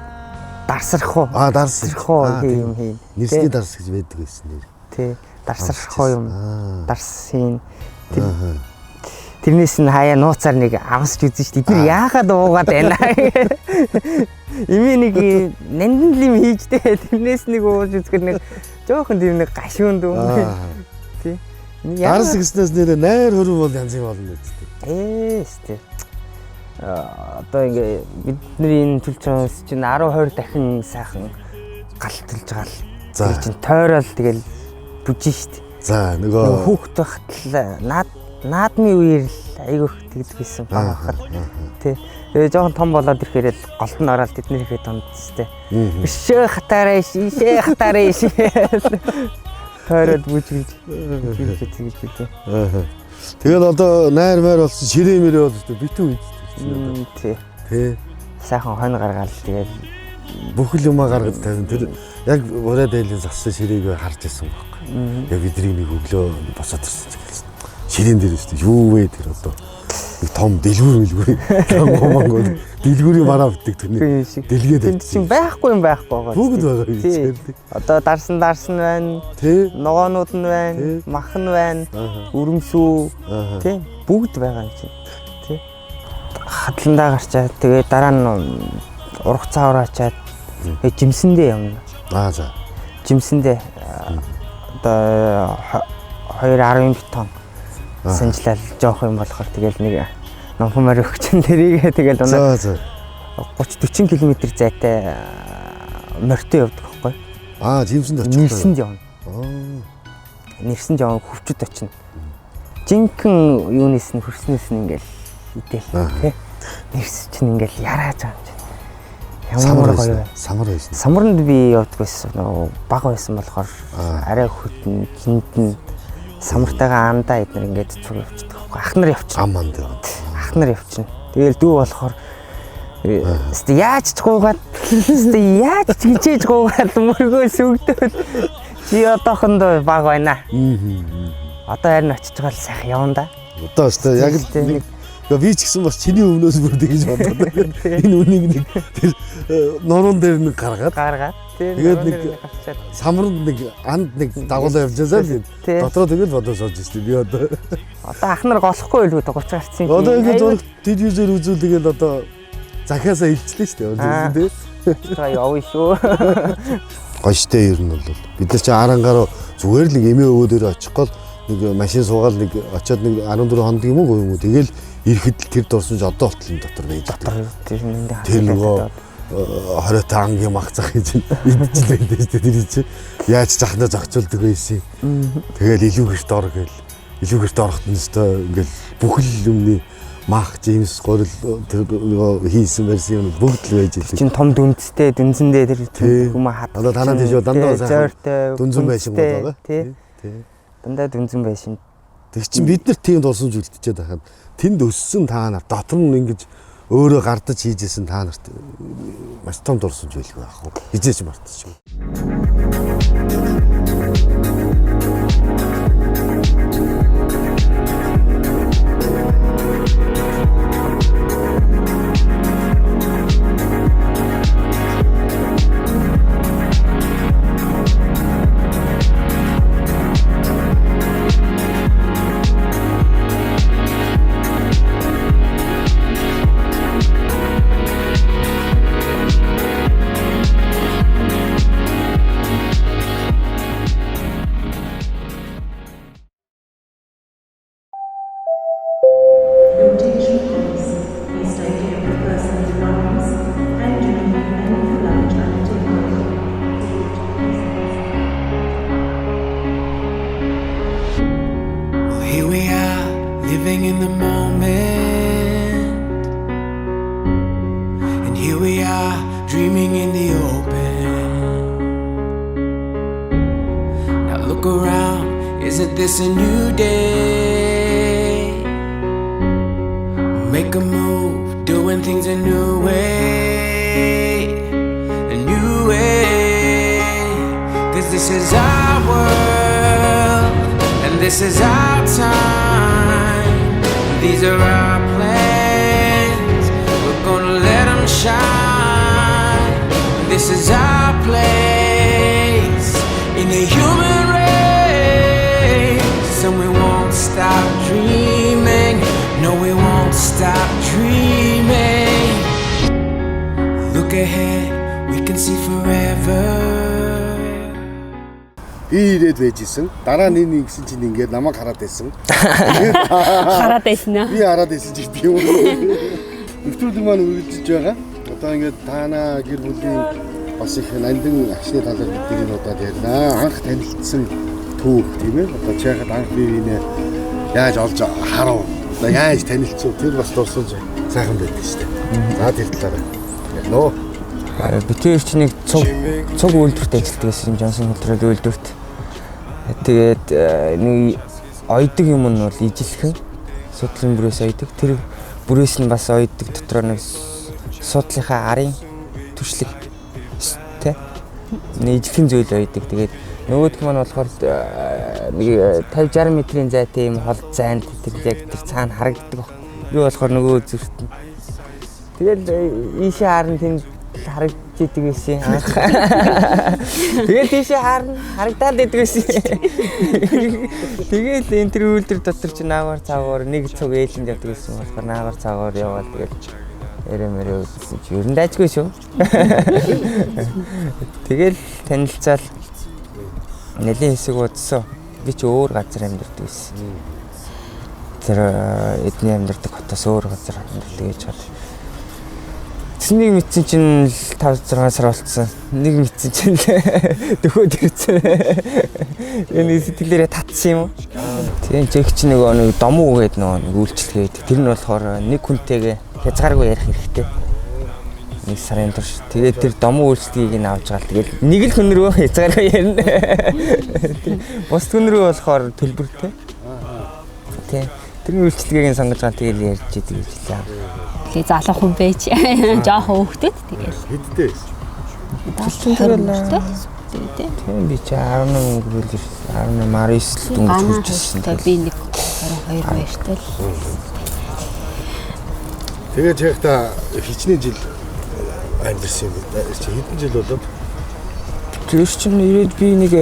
дарсрах уу? Дарсрах уу юм хийн. Нэрсний дарс гэж байдаг байсан нэр. Тий. Дарсрах уу юм. Дарс хийн. Тэрнээс нь хаяа нууцаар нэг амсч үзэн шүү дээ. Бид яахад уугаад байна. Эми нэг нандин лим хийжтэй. Тэрнээс нэг ууж үзэхэр нэг жоохон тийм нэг гашуунд юм. Тий. Дарс гэснээс нэр найр хөрөв бол янз юм болно гэдэг. Тий. Одоо ингээ бидний энэ төлж байгаас чинь 10 20 дахин сайхан галталж байгаа л. Тэр чинь тойрол тэгэл бүжин шүү дээ. За нөгөө хүүхд байхад наадмын үеэр л айгүйх тэгдэг байсан баахад. Тий. Тэгээ жоохон том болоод ирэхээр л голд нь ороод тэдний ихэд дундстэй. Бишээ хатаарай шээ. Тойрол бүжиглж тэгж үү. Тэгэл одоо найр болсон ширээ мөрөө бол битүү тий. Тий. Сайхан хонь гаргаал тэгэл бүхэл юмаа гаргаж тавин тэр яг ураа дээлийн зассан ширээг харж ирсэн байхгүй. Яг бидний нэг өглөө босоод ирсэн гэсэн. Ширээн дээр шүү дээ. Юу вэ тэр одоо нэг том дэлгүүр гомонгод дэлгүүрийн бараа битдэг тэр нэг дэлгээд энэ чинь байхгүй байгаа. Бүгд байгаа юм. Одоо дарсан байна. Тий. Ногоонууд нь байна. Махан байна. Өрөмсөө. Тий. Бүгд байгаа юм чинь. Тий. Хадландаа гарчаад тэгээ дараа нь урах цаавар ачаад жимсэндээ явна. За. Жимсэндээ одоо 2.10 бетон санжлал жоох юм болохоор тэгэл нэг номхон морь өгчин дэрийгээ тэгэл унаа 30-40 км зайтай морьтой явдаг байхгүй. Жимсэнд очих. Нэрсэнд явна. Нэрсэнд явна хөвчөд очино. Жинхэнэ юунес нь хөрснөөс нь ингээл идээл тий. Нэрс чинь ингээл ярааж байгаа юм чинь. Ямар гоё. Самар байсан. Самарнд би явдаг байсан. Нөгөө баг байсан болохоор арай хөтөн гинтэн самартайгаа андаа эднэр ингээд цуг явчихдаг. Ах нар явчихна. Аманд. Ах нар явчихна. Тэгэл дүү болохоор өстө яаж ч гуугаад өстө яаж ч хичээж гуугаад мөргөө сүгдөөд чи одоохондоо баг байна. Одоо харин очиж байгаа л сайхан явна да. Одоо өстө яг л би ч гэсэн бас чиний өмнөөс бүр тэгж бодлоо. Энэ үнийг нэг тэр нуруунд дээр нэг гаргаад тэгээд нэг самранд нэг анд нэг дагуулаа явжаасаа л дотроо тэгэл бодож сууж ирсэн. Би одоо ах нар голохгүй л 30 гарцсан. Одоо ингэ зураг телевизээр үзүүлгээл одоо захиасаа илчлээ шүү дээ. Тэгээ явъя шүү. Гоё штэ ер нь бол бид нар чи арангаар зүгээр л нэг эмээ өвөдөр очихгол нэг машин суугаад нэг очиод нэг 14 хоног юм уу тэгэл ирэхэд тэр дурсамж одоо болтол дотор байж байгаа. Тэр нөгөө 20 ангийн магцах гэж идчихлээ дээ тэр чинь яаж захнаа зохицуулдаг байсан. Тэгэл илүү гэрт ор гээл илүү гэрт орохт нь өстой ингээл бүхэл юмны мах Джеймс горил тэр нөгөө хийсэн байсан юм бүгд л байж байгаа. Чин том дүнцтэй дүнсэндээ тэр хүмүүс хат. Одоо танаа тийш дандаа сайхан дүнзэн байсан байгаа. Тий. Дандаа дүнзэн байсан. Тэг чин бид нар тийм дурсамж үлдчихэд байхад тэнд өссөн та нар дотор нь ингэж өөрөө гардаж хийжсэн та нарт маш том дурсамж байлгүй байх уу? Хизээч мартчих. living in the moment. And here we are, dreaming in the open. Now look around, isn't this a new day? Make a move, doing things a new way. A new way. 'Cause this is our world, and this is our time. These are our plans, we're gonna let them shine. This is our place in the human race, and we won't stop dreaming. No, we won't stop dreaming. Look ahead, we can see forever. Ирээд байжсэн. Дараа нэг гисэн чинь ингээд намайг хараад байсан. Хараад байсан аа. Би хараад байсан чи би юу. Нэвтрүүлэг маань үргэлжлэж байгаа. Одоо ингээд таана гэр бүлийн бас их нандин агшны талаар бидний удаад ярьнаа. Анх танилцсан түүх тийм ээ. Одоо чахад анх бивинэ яаж олж харав. Одоо яаж танилцв тэр бас дурсан сайхан байдаг шүү дээ. За тэр талаараа ярноо. Битээр чи нэг цуг үйлдвэрт ажилладаг гэсэн Джонсон хөтрөл үйлдвэрт. Тэгээд нэг ойдог юм нь бол ижилхэн судлын бүрээс ойдог. Тэр бүрээс нь бас ойдог дотор нэг судлынхаа арын түшлэг тэ нэг ижилхэн зүйл ойдог. Тэгээд нөгөөх нь болохоор нэг 50-60 метрийн зайтай юм хол зайд тэр яг тэр цаана харагддаг. Юу болохоор нөгөө зүрт нь. Тэгэл ийшээ харан тэнд харагддаг байсан. Тэгээд тийшээ харагдаад байдаг байсан. Тэгээд энэ төр үйлдвэр дотор чи наагаар цаагаар нэг цуг ээлэнд явдаг байсан болохоор наагаар цаагаар яваад тэгээд эрэмэрээ үзсэн чи ер нь дайжгүй шүү. Тэгэл танилцал нэлийн хэсэг удсан. Би ч өөр газар амьдардаг байсан. Тэр эдний амьдардаг хотоос өөр газар амьдардаг гэж бод. Нэг мэдсэн чинь 5-6 сар болцсон. Нэг мэдсэн чинь дөхөөд ирсэн. Энэ сэтгэлээрээ татсан юм уу? Тийм ч их чи нэг домуу гээд нэг үйлчлэгээд тэр нь болохоор нэг хүнтэйгээ хязгааргүй ярих хэрэгтэй. Нэг сарын турш. Тэгээд тэр домуу үйлчлэгийг нь авч гал. Тэгээд нэг л хүн рүү хязгааргүй ярина. Бус хүн рүү болохоор төлбөртэй. Тийм. Тэр үйлчлэгийг сонгож байгаа тэгээд ярьж идэг гэж хэлээ. Тэгээ залуу хүн байж жоохон хөөхдөд тэгээд Хэдтэй байсан. Тийм би чи 18 гэрэл 18 19 дүнг хүрчихсэн. Би нэг 22 баяртай л. Тэгээд яхта хичнээн жил амьдсан юм байна. Чи хэдэн жил болоод? Тэр чинь ирээд би нэг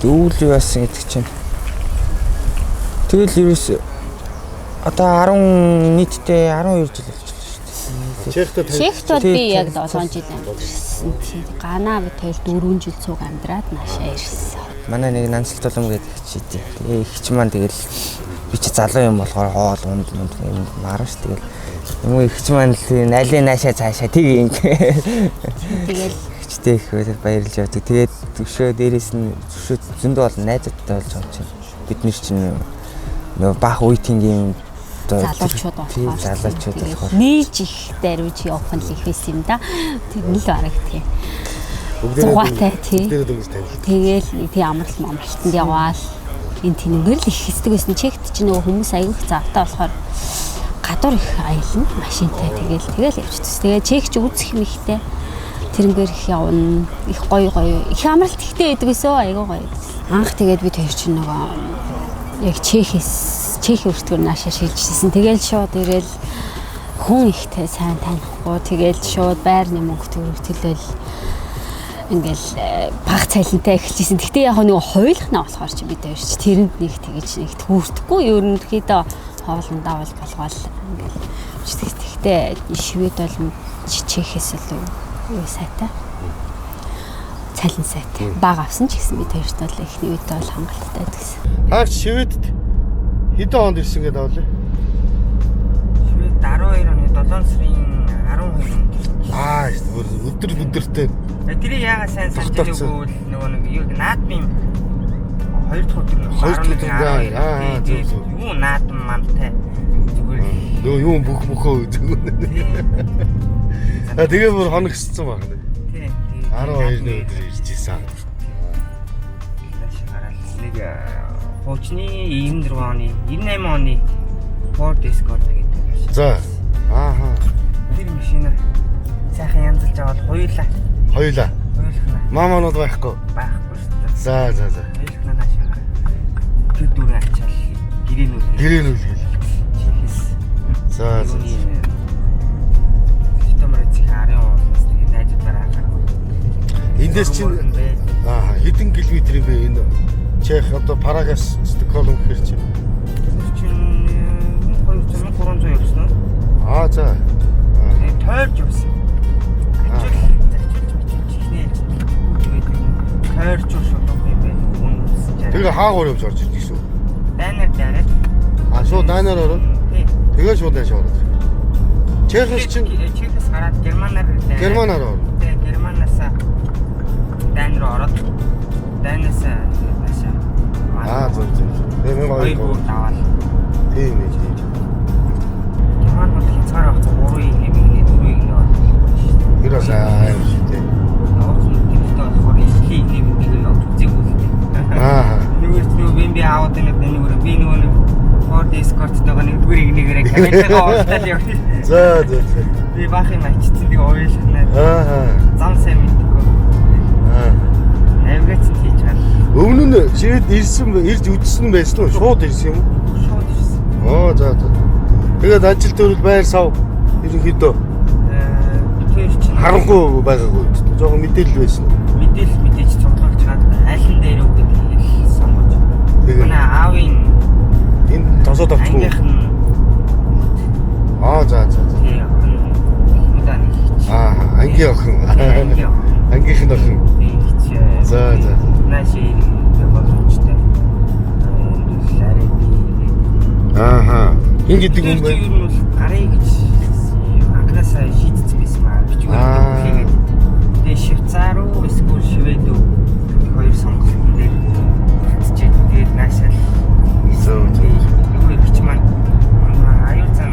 дүүл байсан гэдэг чинь. Тэгэл ерөөс одоо 10 нийтдээ 12 жил болчихлоо шүү дээ. Чехт бол би яг 7 жил амьдсан. Ганаа бид 4 жил цуг амьдраад наашаа ирсэн. Манай нэг Нансалт Улам гэдэг хичээдэг. Тэгээ их ч маань тэгэл би чи залуу юм болохоор хоол унд юм марна ш. Тэгэл юм их ч маань найлын наашаа цаашаа тийг тэгэл хичтэй их баярлж явдаг. Тэгээд зөвшөө дээрээс нь зөвшөө зөндөө бол найзуудтай болж байгаа чинь. Бид нэр чинь нөө бах үеийнгийн залуучууд болохоор нийж их даруйж явах нь их байсан юм да. Тэр нь л бараг тийм. Зугаатай тий. Тэгээл тий амралтанд яваал энэ тэнгээр л их хэсдэг байсан. Чехт ч нөгөө хүмүүс аягүйх завтай болохоор гадуур их аялна машинтай тэгээл явчихсан. Тэгээ чех ч үзэх юм ихтэй. Тэрнгээр их явна. Их гоё их амралт ихтэй байдаг гэсэн айгүй гоё. Анх тэгээд би тэр чинь нөгөө яг Чехийн өртгөр наашаа шилжчихсэн. Тэгээл шууд ирээл хүн ихтэй сайн танихгүй. Тэгээл шууд байрны мөнгө төлөөл ингээл баг цайлантай эхэлчихсэн. Гэхдээ яг нэг хойлохнаа болохоор чи бид хоёр чи тэрэнд нэг тэгэж нэг түүрдэхгүй. Ерөнхийдөө хоолндаа бол болгоол ингээл. Гэхдээ Швед бол Чехээс л юу сайтай. Цалин сайтай. Баг авсан ч гэсэн бид хоёрт бол эхний үед бол хангалттай гэсэн. Хаач Шведэд хэдэн хонд ирсэн гэдэг авлаа? Швед 12 оны 7 сарын 12-нд. Өдөртэй. Тэр яагаад сайн санаж байгаагүй нөгөө нэг юу наадмын 2 дахь өдөр нь зөв. Юу наадам мантай зүгээр Нөө юу бөхөө тэгээ бүр хоногссон баг. тий. 12-ны өдөр ирж исэн. Нэг хуучны 96 оны 98 оны Ford Escort гэдэг. За. Ааха. Тэр машина сайхан янзалж аваад хоёулаа. Хоёулаа. Мааманууд байхгүй. Байхгүй шүү дээ. За. Хоёулаа наашаа. Тэр дөрөв ачаал Гэрээнүүлгээл. чихээс. За. Системээр арын уулаас тэгээд найзуудаараа гаргав. Эндээс чинь хэдэн километр юм бэ энэ Чех одоо Парагаас Стокгольм гэхэр чинь. Чинь 300 явсан уу? За. Тойрж явсан. Тойрж шулах юм бэ? Тэгээ хаагуур явж орж ирдэг шүү. Дайнаар дайраад. Шууд дайнаар ороод. Тий. Тэгээ шууд дэш ороод. Чехс чинь Чехс гараад Германаар дайраад. Германаар ороод. Тий, Германаас дайн руу ороод дайнаас наашаа. Зөв. Тэгээ Хоёр бүр даваад. Тийм ээ. Герман бол хязгаар авах 3-ийн нэмийг 4-ийг нөө. Тэр бас аим шүү дээ. Нууцны тэмдэгтэй болохоор ихний нэмийг явуулж үзээгүй. Нөгөө бимби аваад нэг би нөгөө Ford Escort-тойгоо нэгдүгээрийг камертайгаа уулзтал явчих. За. Би баах юм ачицсан тийг ойлголнаа. Зам сайн мэдгүй. Навигац хийж гал. Өмнө нь шивэд ирж үдсэн байсан уу? Шууд ирсэн юм уу? Шууд ирсэн. За. Тэгээд ажил төрөл байр сав ерөнхийдөө тэр чинь харанхуй байгаагүй. Жохон мэдээлэл байсан. мэдээж цуглуулж чад аль нь дээр үг гэдэг сонгож. Тэгээ. Манай аавын Энэ тосоод авчихгүй. ангийнх нь За. тий удааны хийч. Ангийн охин. Ангийнх нь охин. Хийч. За. Нааши боломжтой. Хин гэдэг юм бэ? Ер нь бол гарыг гэж анхнаасаа шийдсэн байсан маа. Би тэгээ Швейцар уу эсвэл Швед үү хоёр сонголт дээр чичээд тэгээд наашаа юу гэж маань аюултай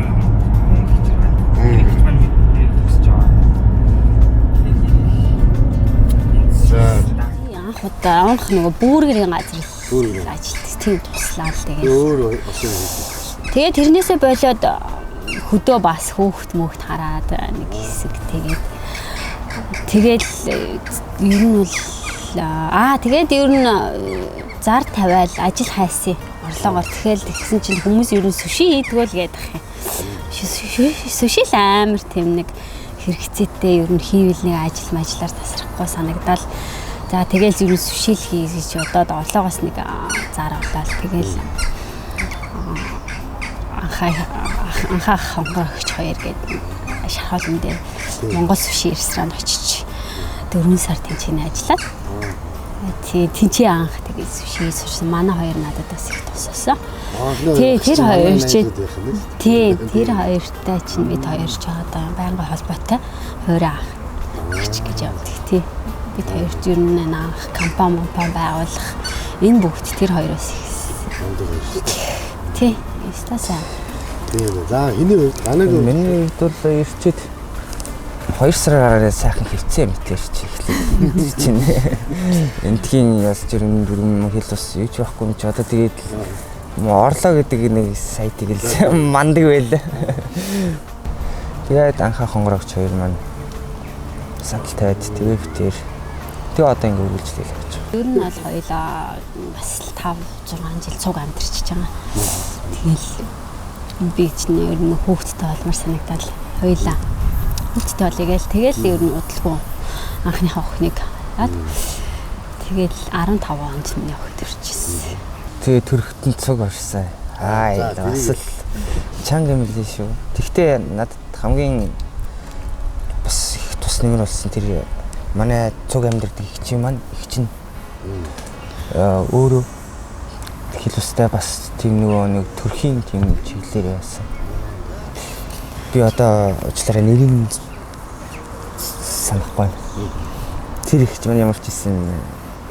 гэж маань мэдчихэж байгаа. Анх удаа нөгөө бүүргэрийн газар ажиллаж тийм туслаа л тэгээд. Тэгээд тэрнээсээ болоод хөдөө бас хөөхт хараад нэг хэсэг тэгээд ер нь бол тэгээд ер нь зар тавиал ажил хайсан орлогоор тэгсэн чинь хүмүүс ер нь суши хийдгөө л гэдэг юм. Суши л амар тийм нэг хэрэгцээтэй ер нь хийвэл нэг ажлаар тасрахгүй санагдал. За тэгэл ер нь суши л хийж одоо орлогоос нэг зар аваад тэгэл анхаах хонгорогч хоёр гэдэг шахалн дээр Монгол суши ресторан очиж 4 сар тэнцэнэ ажиллаад. Тэнцээ анх тэгээд суши сурсан. Манай хоёр надад бас их туссан. Тэр хоёртай чинь бид хоёр ч одоо байнгын холбоотой хоёроо ах гэж явдаг тий. Бид хоёр ч ер нь анх компани байгуулах энэ бүгд тэр хоёроос ихсэн. Тий. Стаса. За энэ миний хувьд бол ирчээд 2 сараар сайхан хөвцөө мэтэрч эхлэв чинь. Энтхийн яс жирэн дүрм хэл бас юу ч байхгүй юм чи одоо тэгээд орлоо гэдэг нэг сайтыг л мандаг байл. Тэгээд анхаа хонгорогч хоёр маань сатал тавиад тэгээд битэр тэг одоо ингэ үргэлжлэе гэж. Ер нь бол хоёлаа бас 5-6 жил цуг амьдарч байгаа. Тэгэл би ч ер нь хүүхдтэй болмор санагдал хоёлаа. Хүүхдтэй болъё тэгэл ер нь удалгүй анхныхаа охиныг аваад тэгэл 15 онд миний охин төрчихсэн. Тэгээ төрхтөн цуг орсон. Бас л чанга юм лээ шүү. Тэгтээ надад хамгийн бас их тус нэмэр болсон тэр манай цуг амьдардаг их чинь өөрөө хэл устай бас тийм нэг төрхийн тийм чиглэлээр яасан. Би одоо уучлаарай нэрийг санахгүй. Тэр их ч ямар ч хэлсэн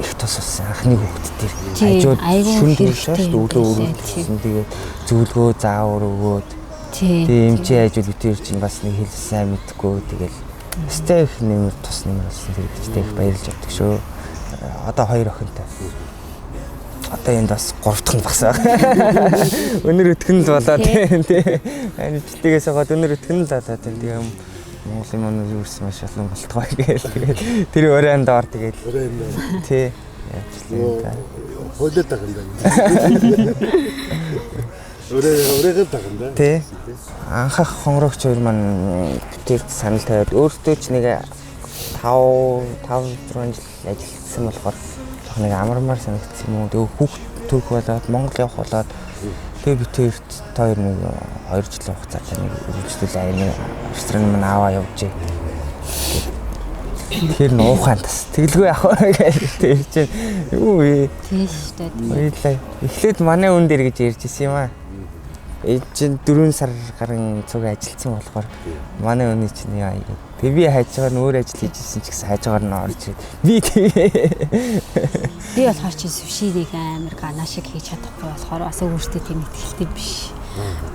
их тусалсан анхны хүүхэд дээр. Тийм, айгүй шүн хэрэгтэй дуршаа юм өглөө гэлээ, өрөвдсөн. Тэгээд зөвлөгөө заавар өгөөд Тийм. эмчээ хажууд битэр чинь бас нэг хэл сайн мэдгүй тэгэл өстэй их нэмэр тус нэмэр болсон тэгдэж их баярлж явдаг шүү. Одоо 2 охинтой. Одоо энд бас 3 дахь нь багс байгаа. Өнөр өтгөн л болоод тийм. Ажилтгээс хаад өнөр өтгөн л болоод тийм. Монголын манайд юусэн маш олон болтгоо гээл. Тэр өрөөнд ор тэгэл. Тий. Яачлаа. Хойлоо тагнаа. Өрөөгөө тагнаа. Тий. Анхах хонгорогч хоёр маань тэр санал тавиад өөртөө ч нэг 5 6 жил ажилласан болохоор нэг амармаар санагдсан юм уу. Тэгээ хүүхд төрөх болоод Монгол явах болоод тэгээ бид хоёр нэг 2 жилийн хугацаатай нэг үргэлжлүүл аяны ресторан маань аваа явжээ. Тэгэхээр нуухаан тас тэглгүй явах гэж тэр чинь юу вэ? Тийш дээ. Баярлалаа. Эхлээд манай өн дээр гэж ярьж ирсэн юм аа. Чинь 4 сар гарan цуг ажилласан болохоор манай өний чинь яа. Тэгээ би хайжгаар нь өөр ажил хийжсэн ч гэсэн хайжгаар нь орж ирээд би Би болохоор чи сушиг амар гана шиг хийж чадахгүй болохоор бас өөртөө тийм ихтэй биш.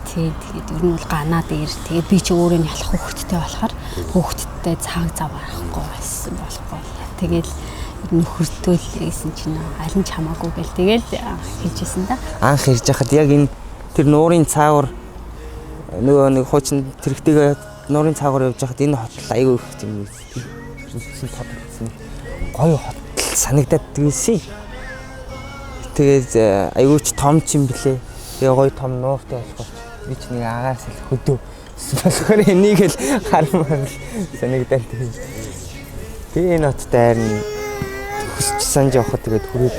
Тэгээд ер нь бол ганаа дээр тэгээд би чи өөрөө нь ялах хүүхэдтэй болохоор хүүхэдтэй цаг зав гаргахгүй байсан болохгүй. Тэгээд нөхөртөөл гэсэн чинь аль нь ч хамаагүй гэл тэгээд хийжсэн да. Анх ирж хахад яг энэ тэр нуурын цаавар нөгөө нэг хуучин тэрхтэйгээ нуурын цаагаар явж хахад энэ хотол аягүй их юм тодорхойсон гоё хотол санагдаад дээсэн. Тэгээд аягүй ч том ч юм блэ. Тэгээ гоё том нууртай болохоор би ч нэг агаас л хөдөө болохоор энийг л хармаар санагдаад тийм. Тэгээ энэ хотод харин хүсч санаж явахад тэгээд хүрээд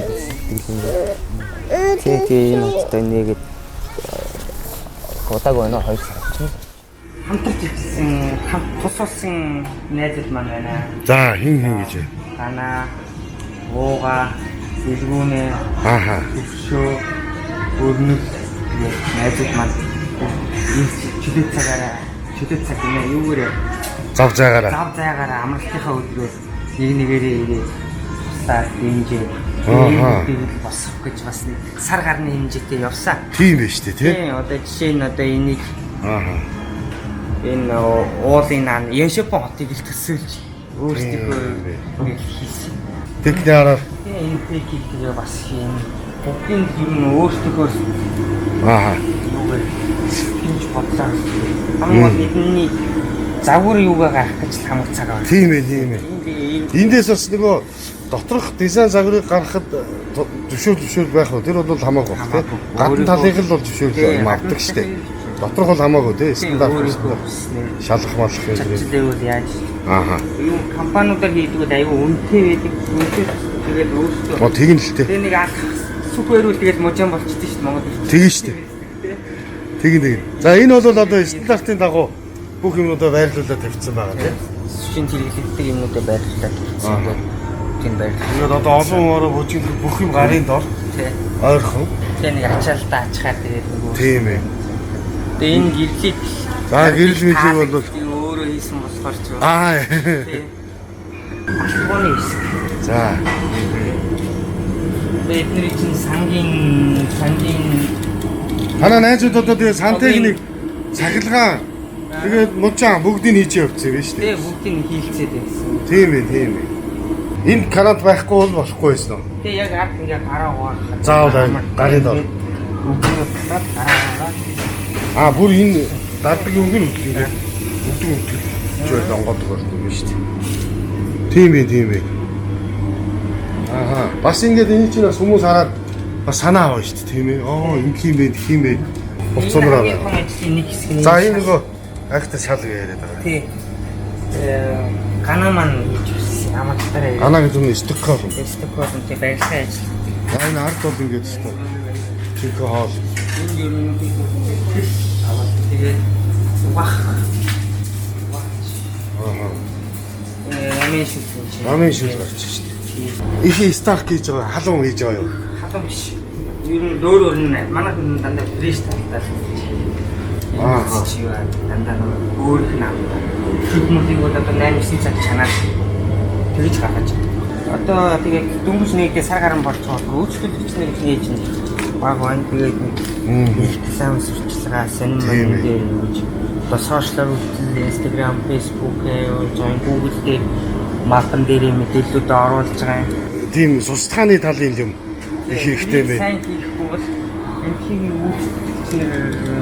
ирсэн юм. Тэгээ энэ хотод нэгэд удааг өнөө 2 сар болчихно. Хамтарч ирсэн, хамт тусалсан найзууд маань байна. За хин гэж. Ана, ууга, сэлгүүнэ, төвшөө, өрнөл найзууд маань чөлөө цаг нэ юугээр Зав заагаараа амралтынхаа өдрөөр нэг нэгээрээ ирээд тусаад дэмжээ. Босох гэж бас нэг сар гарны хэмжээтэй явсан. Тийм байж тээ тий. Тийм одоо жишээ нь одоо энийг энэ уулын ан Яшопон хотыг л төсөөлж өөрсдийнхөө хийсэн. Тэдний араар Энэ техникийг бас юм. Бүгдийн юм өөрсдийнхөө юугаар хинж бодлоо. Хамгийн бидний загвар юугаа гарах гэж хамаг цаг аваа. тийм ээ. Эндээс бас нөгөө доторх дизайн загварыг гаргахад зөвшөөрөл байх уу? Тэр бол хамаагүй тий. Гадна талынх нь бол зөвшөөрөл авдаг штеп. Доторх бол хамаагүй тий. Стандарт шалгах малах юм. Тэгвэл яаж? Юу компаниудаар хийдэг аюу үнэтэй байдаг. Тэгээд өөрсдөө. Тэгнэ л тий. Тэгээ нэг алх сүхээрүүл тэгээд можон болчихдээ шүү дээ Монгол. Тэгнэ штеп. Тэгнэ. За энэ бол одоо стандартын дагуу бүх юмудаа байрлуулаад тавьчихсан байгаа тий. Шинэ хэрэглэгддэг юмнуудаа байрлуулаад тавьчихсан. Тийм байрлал. Тэгээд одоо олон ороо бүжиглэх бүх юм гарын дор Тий. ойрхон. Тэгээ нэг ачаалтаа ачхаар тэгээд нөгөө. Тийм ээ. Тэгээ энэ гэрлийг За гэрэл мэдлэг бол өөрөө хийсэн болохоор ч. тий. Албаны хэсэг. За Бидний чинь сангийн танаа найзууд одоо тэгээ сантехник нэг цахилгаан тэгээд мужаа бүгдийг хийж явуулсан юм шүү дээ. тэгээ бүгдийг хийлцээд байсан. Тийм ээ. Энд канад байхгүй бол болохгүй байсан уу? Тэгээ яг ард ингээ гараа угаахад Заавал гарын дор. өгнөд гараа. Бүр энэ дардаг өнгө нь үтгэв. Үтгэв. Жоо донгоод болсон юм шүү дээ. Тийм ээ. Бас ингээд энэ чинь бас хүмүүс хараад бас санаа аваа шүү дээ, тийм ээ. Ингэх юм бэ. Хувцамраа байна. Нэг хэсэг. За энэ нөгөө акта шалга яриад байгаа. Тий. Ганаа маань хийж ирсэн. Ямар талаараа яриад. Ганаа гэдэг нь стокхол. Стокхолмтэй барилгын ажил. Энэ ард бол ингээд шүү дээ. Чихээ хоол. Энэ ер нь тэгээд вах. Рамын шил гарч шүү дээ. Их стак хийж байгаа, халуун хийж байгаа юу? Халуун биш. Ер нь дөөр нь манай хүн дандаа фреш талтай. Чи дандаа өөр их нам. Хүмүүс бол одоо 8-9 цаг чанаад тэгж гаргаж. Одоо тэгээд дөнгөж нэгдээ сар гарan болж байгаа. Өөрчлөлт хийснээр хийж нэг баг байна. Тэгээд нэг сайн сурчлагаа сонин мөн дээр ингэж одоо сошиал үйлдэл Instagram, Facebook, Google дээр мапан дээр мэдээлэлүүд оруулж байгаа юм. Тийм сусдгааны талын юм их хэрэгтэй байна. Сайн хийхгүй бол энэхийг үйлчлэгчнэр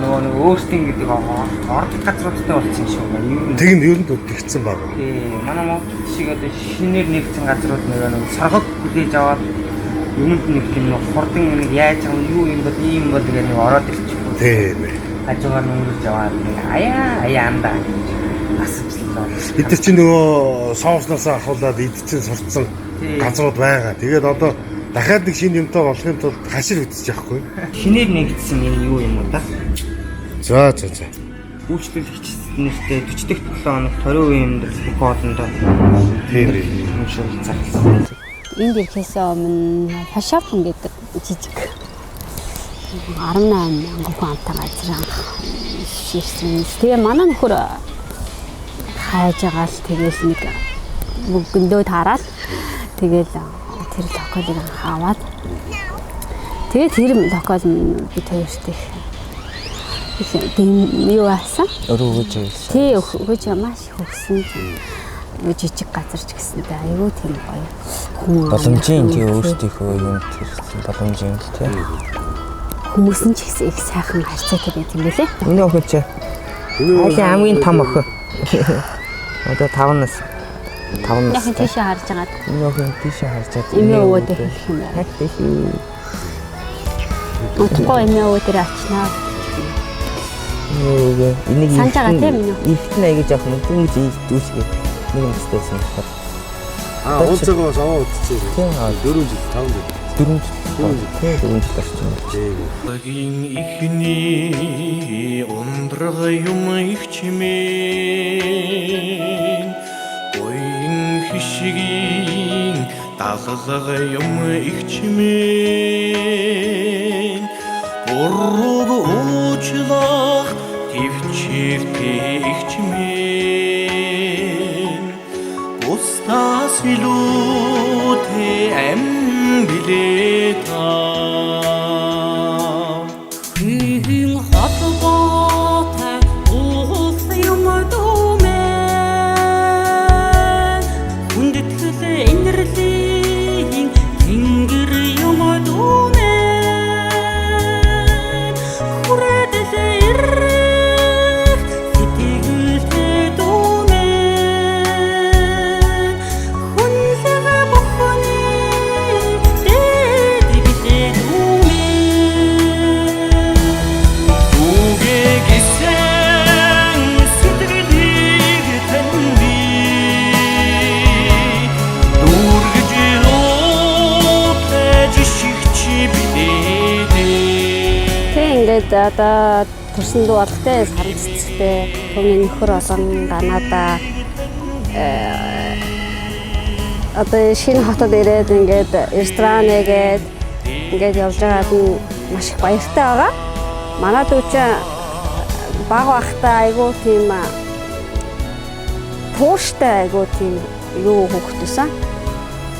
нөгөө өөрсдийн гэдэг ордог газруудтай болсон шүү байна. Тэг нь ер нь дутагдсан баг. Тийм манай Монгол шиг одоо шинээр нэгдсэн газрууд нөгөө саргаг хүлээж аваад юмд нэг тийм хурдан нэг яаж байгаа юу юм бол ийм бол гэдэг нэг ороод ирчихв. Тийм ээ. Хажуугаар нүрж аваад нэг аяа андаа асуучлаа. Бид нар чинь нөгөө соусноосоо ахуулаад идчихэн сурцсан газрууд байгаа. Тэгээд одоо дахиад нэг шинэ юмтай болохын тулд хашир үтсэж яахгүй. Шинээр нэгдсэн юм юу юм уу та? За. Үйлчлэгч нэртэй 40 дахь 7 хоног 20% амьдрал бүх хоолндоо Тийм ээ. юм шиг зарласан. Энд ирэхээс өмнө Хашаапан гэдэг жижиг 18 хүн амтай газар ширсэн. Тэгээ манай нөхөр хайж байгаа л тэгээс нэг гөндөө таараад тэгэл тэр локалыг аваад тэгээ тэр локал бид хоёрт юу аасан? Өрөөгөөж байсан. Тий өгөөж маш их өгсөн. Жижиг газар ч гэсэнтэй аюу тийм гоё. Боломжийн тий өөрсдийнхөө юм тэрсэн боломжийн тий. Хүмүүс нь ч гэсэн их сайхан харьцаатай байдаг юм билээ. Энэ охин чи. Айлын хамгийн том охин. Одоо 5-наас. Яг тийшээ харж агаад. Энэ охин тийшээ харж байгаа. Эмээ өвөдөө хэлэх юм байна. Утгагүй эмээ өвөдөр очноо. Энийг санаж байгаа тийм үү? Ихтэн аяг жоох юм дүүж дүүсгээ нэг юм стейсэн болохоор. Онцгоос аваа утцсан. Тийм 4 жил 5 жил. 4 жил болсон. Лагийн ихний ундрага юм их чимээ Ойн хишгийн дагалга юм их чимээ Бурууг уучлах төвчээртэй их чимээ Бусдаас илүүтэй ам билээ та Хин хотгоотай уус юм дүүмээ Хүндэтгэл инэрлийн тэнгэр юм дүүмээ Хүрээдэл ирэх сэтгэлтэй дүүмээ Хүнлэг бохны дээд битээ дүүмээ Үгээ гисэн сэтгэлийг тэнби Дүүргэж луутэж шигчи бидээ Тэг ингээд одоо төрсөн дүү болготой сарамццтэй түүний нөхөр олон Канада одоо шинэ хотод ирээд ингээд ресторан нэгээд ингээд явж байгаад нь маш их баяртай байгаа. Манай дүү чинь баг байхдаа айгүй тийм тууштай айгүй тийм юу хөвгтсөн.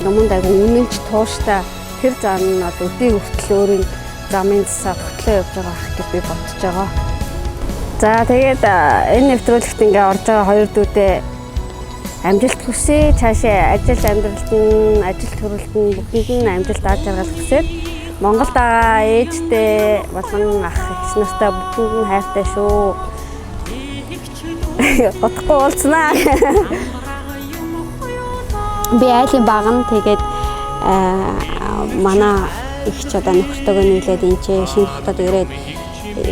Юмд айгүй үнэнч тууштай тэр зам нь одоо өдий хүртэл өөрийн замын засаа хөтлөө явж байгаа гэж би бодож байгаа. За тэгээд энэ нэвтрүүлэгт ингээ орж байгаа хоёр дүүтэй амжилт хүсье. Цаашаа ажил амьдралд нь, ажил төрөлд нь бүгдэнд нь амжилт аз жаргал хүсье. Монголд байгаа ээжтэй болон ах эгч нартай бүгдэнд нь хайртай шүү. Утгагүй уулзнаа. Би айлын баган тэгээд манай их ч одоо нөхөртөөгөө нийлээд энэ шинэ хотод ирээд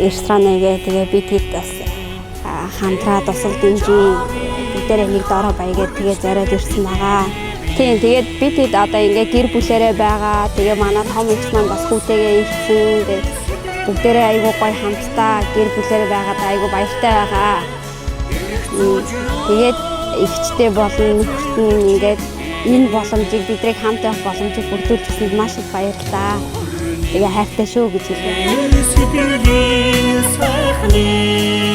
ресторан нэгээ тэгээ бид хэд бас хамтраад тусал дэмжин бүгдээрээ нэг дороо баягээд тэгээ зориод ирсэн байгаа. Тийм тэгээд бид хэд одоо ингээ гэр бүлэрээ байгаа. Тэгээ манай том их маань бас хүүтэйгээ ирсэн. Тэгээд бүгдээрээ айгүй гоё хамтдаа гэр бүлэрээ байгаад айгүй баяртай байгаа. Тэгээд ихчтэй болон нөхөрт нь ингээд энэ боломжийг бидрийг хамт явах боломжийг бүрдүүлсэнд маш их баярлалаа. Тэгээ хайртай шүү гэж хэлээ. Сэтгэлийн сайхныг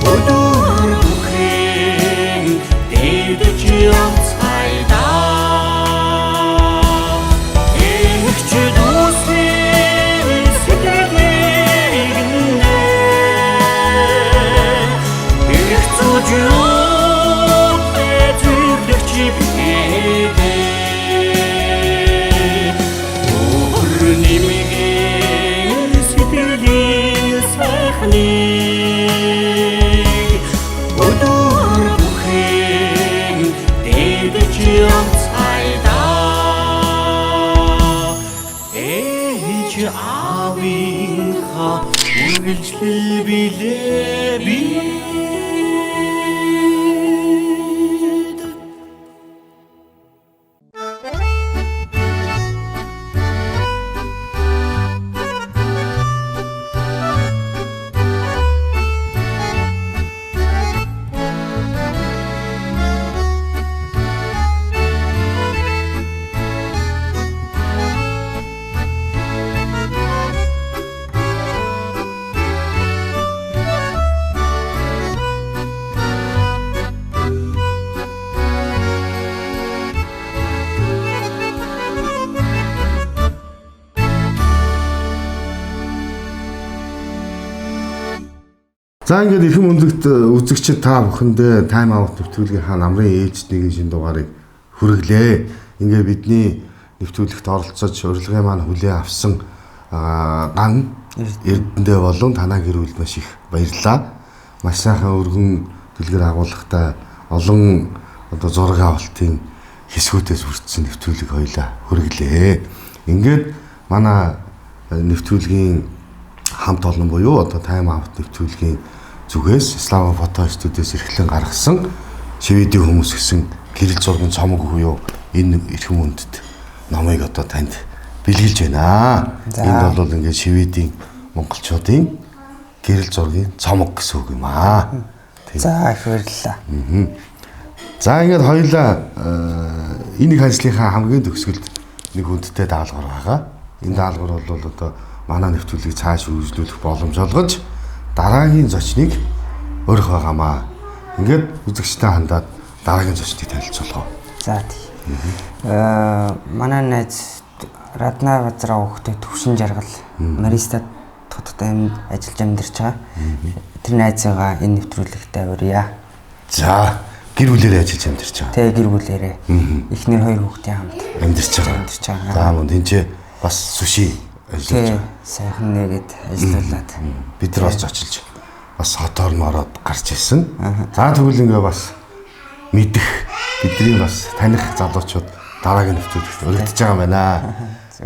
өдөр бүхэн дээдэж явцгай аавынхаа үргэлжлэл билээ би. За ингээд эрхэм өндөглөлт үзэгчид та бүхэндээ тайм аут нэвтрүүлгийн хаан намрын ээж нэгэн шинэ дугаарыг хүргэлээ. Ингээд бидний нэвтрүүлэгт оролцож урилгын маань хүлээн авсан ган Эрдэнэтэй болон танаа гэр бүл маш их баярлалаа. Маш сайхан өргөн дэлгэр агуулгатай олон одоо зураг авалтын хэсгүүдээс бүрдсэн нэвтрүүлэг хоёлаа хүргэлээ. Ингээд манай нэвтрүүлгийн хамт олон буюу одоо тайм аут нэвтрүүлгийн зүгээс Слава фото студиэс эрхлэн гаргасан шивэдийн хүмүүс гэсэн гэрэл зургийн цомог буюу энэ эрхэм үндэд номыг одоо танд бэлгэлж байна. Энд бол ингээд шивэдийн монголчуудын гэрэл зургийн цомог гэсэн үг юм аа. За их баярлалаа. За ингээд хоёулаа энэ ажлынхаа хамгийн төгсгөлд нэг хүндтэй даалгавар байгаа. Энэ даалгавар бол одоо манай нэвтрүүлгийг цааш үргэлжлүүлэх боломж олгож дараагийн зочныг өрөх байгаамаа. Ингээд үзэгчтэй хандаад дараагийн зочныг танилцуулгав. За тийм. Манай найз Радна Базраа хүүхдээ төвшин жаргал Мариста хотод ажиллаж амьдарч байгаа. Тэр найзыгаа энэ нэвтрүүлэгтээ урья. За гэр бүлээрээ ажиллаж амьдарч байгаа. Тэ гэр бүлээрээ. Эхнэр хоёр хүүхдээ хамт амьдарч байгаа. За мөн тэнцээ бас суши ажиллаж байгаа. Сайхан нэгэд ажиллаулаад бид нар бас очилж бас хотоор нь ороод гарч ирсэн. За тэгвэл ингээ бас мэдэх бидний бас таних залуучууд дараагийн нэвтрүүлэгт өргөдөж байгаа юм байна.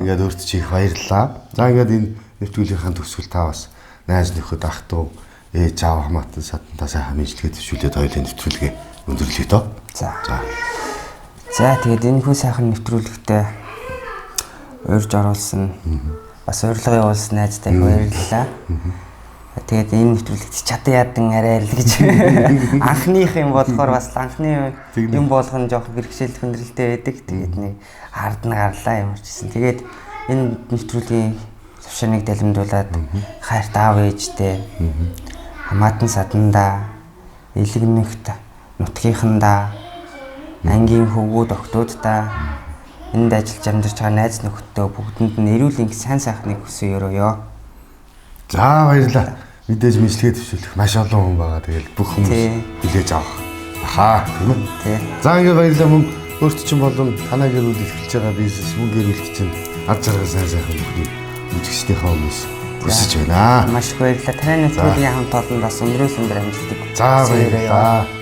Ингээд өөрт чи их баярлалаа. За ингээд энэ нэвтрүүлгийнхаа төгсгөл та бас найз нөхөд ах トゥ ээж аав хамаатан садантаа сайхан мэдлэгээ төшүүлээд хоёулын нэвтрүүлгээ өндөрлөе доо. За тэгээд энэ хүн сайхан нэвтрүүлэгтээ урьж оруулсан бас урилга явуулсан найзтай их баярлалаа. Тэгээд энэ нэвтрүүлэгт чадан ядан арай л гэж анхных юм болохоор бас анхны юм болгоно жоох бэрхшээл хүндрэлтэй байдаг. Тэгээд нэг хард нь гарлаа ямар ч гэсэн. Тэгээд энэ нэвтрүүлгийн завшааныг далимдуулаад хайрт аав ээжтэй хамаатан садандаа элэгнэгт нутгийнхандаа ангийн хөвгүүд октооддаа энд ажиллаж амьдарч байгаа найз нөхөдөө бүгдэнд нь эрүүл энх сайн сайхныг хүсье өрөөё. За баярлалаа. Мэдээж мэдлэгээ төвшүүлэх маш олон хүн байгаа. Тэгэл бүх хүмүүс хүлээж авах. Ахаа тийм үү? За ингээд баярлалаа мөн өөрт чинь болон танаа гэр бүл эхэлж байгаа бизнес мөн гэр бүл чинь ар жаргал сайн сайхан бүхний үзэгчдийнхээ өмнөөс хүсэж байна. Маш их баярлалаа. Таны нэвтрүүлгийн хамт олонд бас өндрөөс өндөр амжилт. За баярлалаа.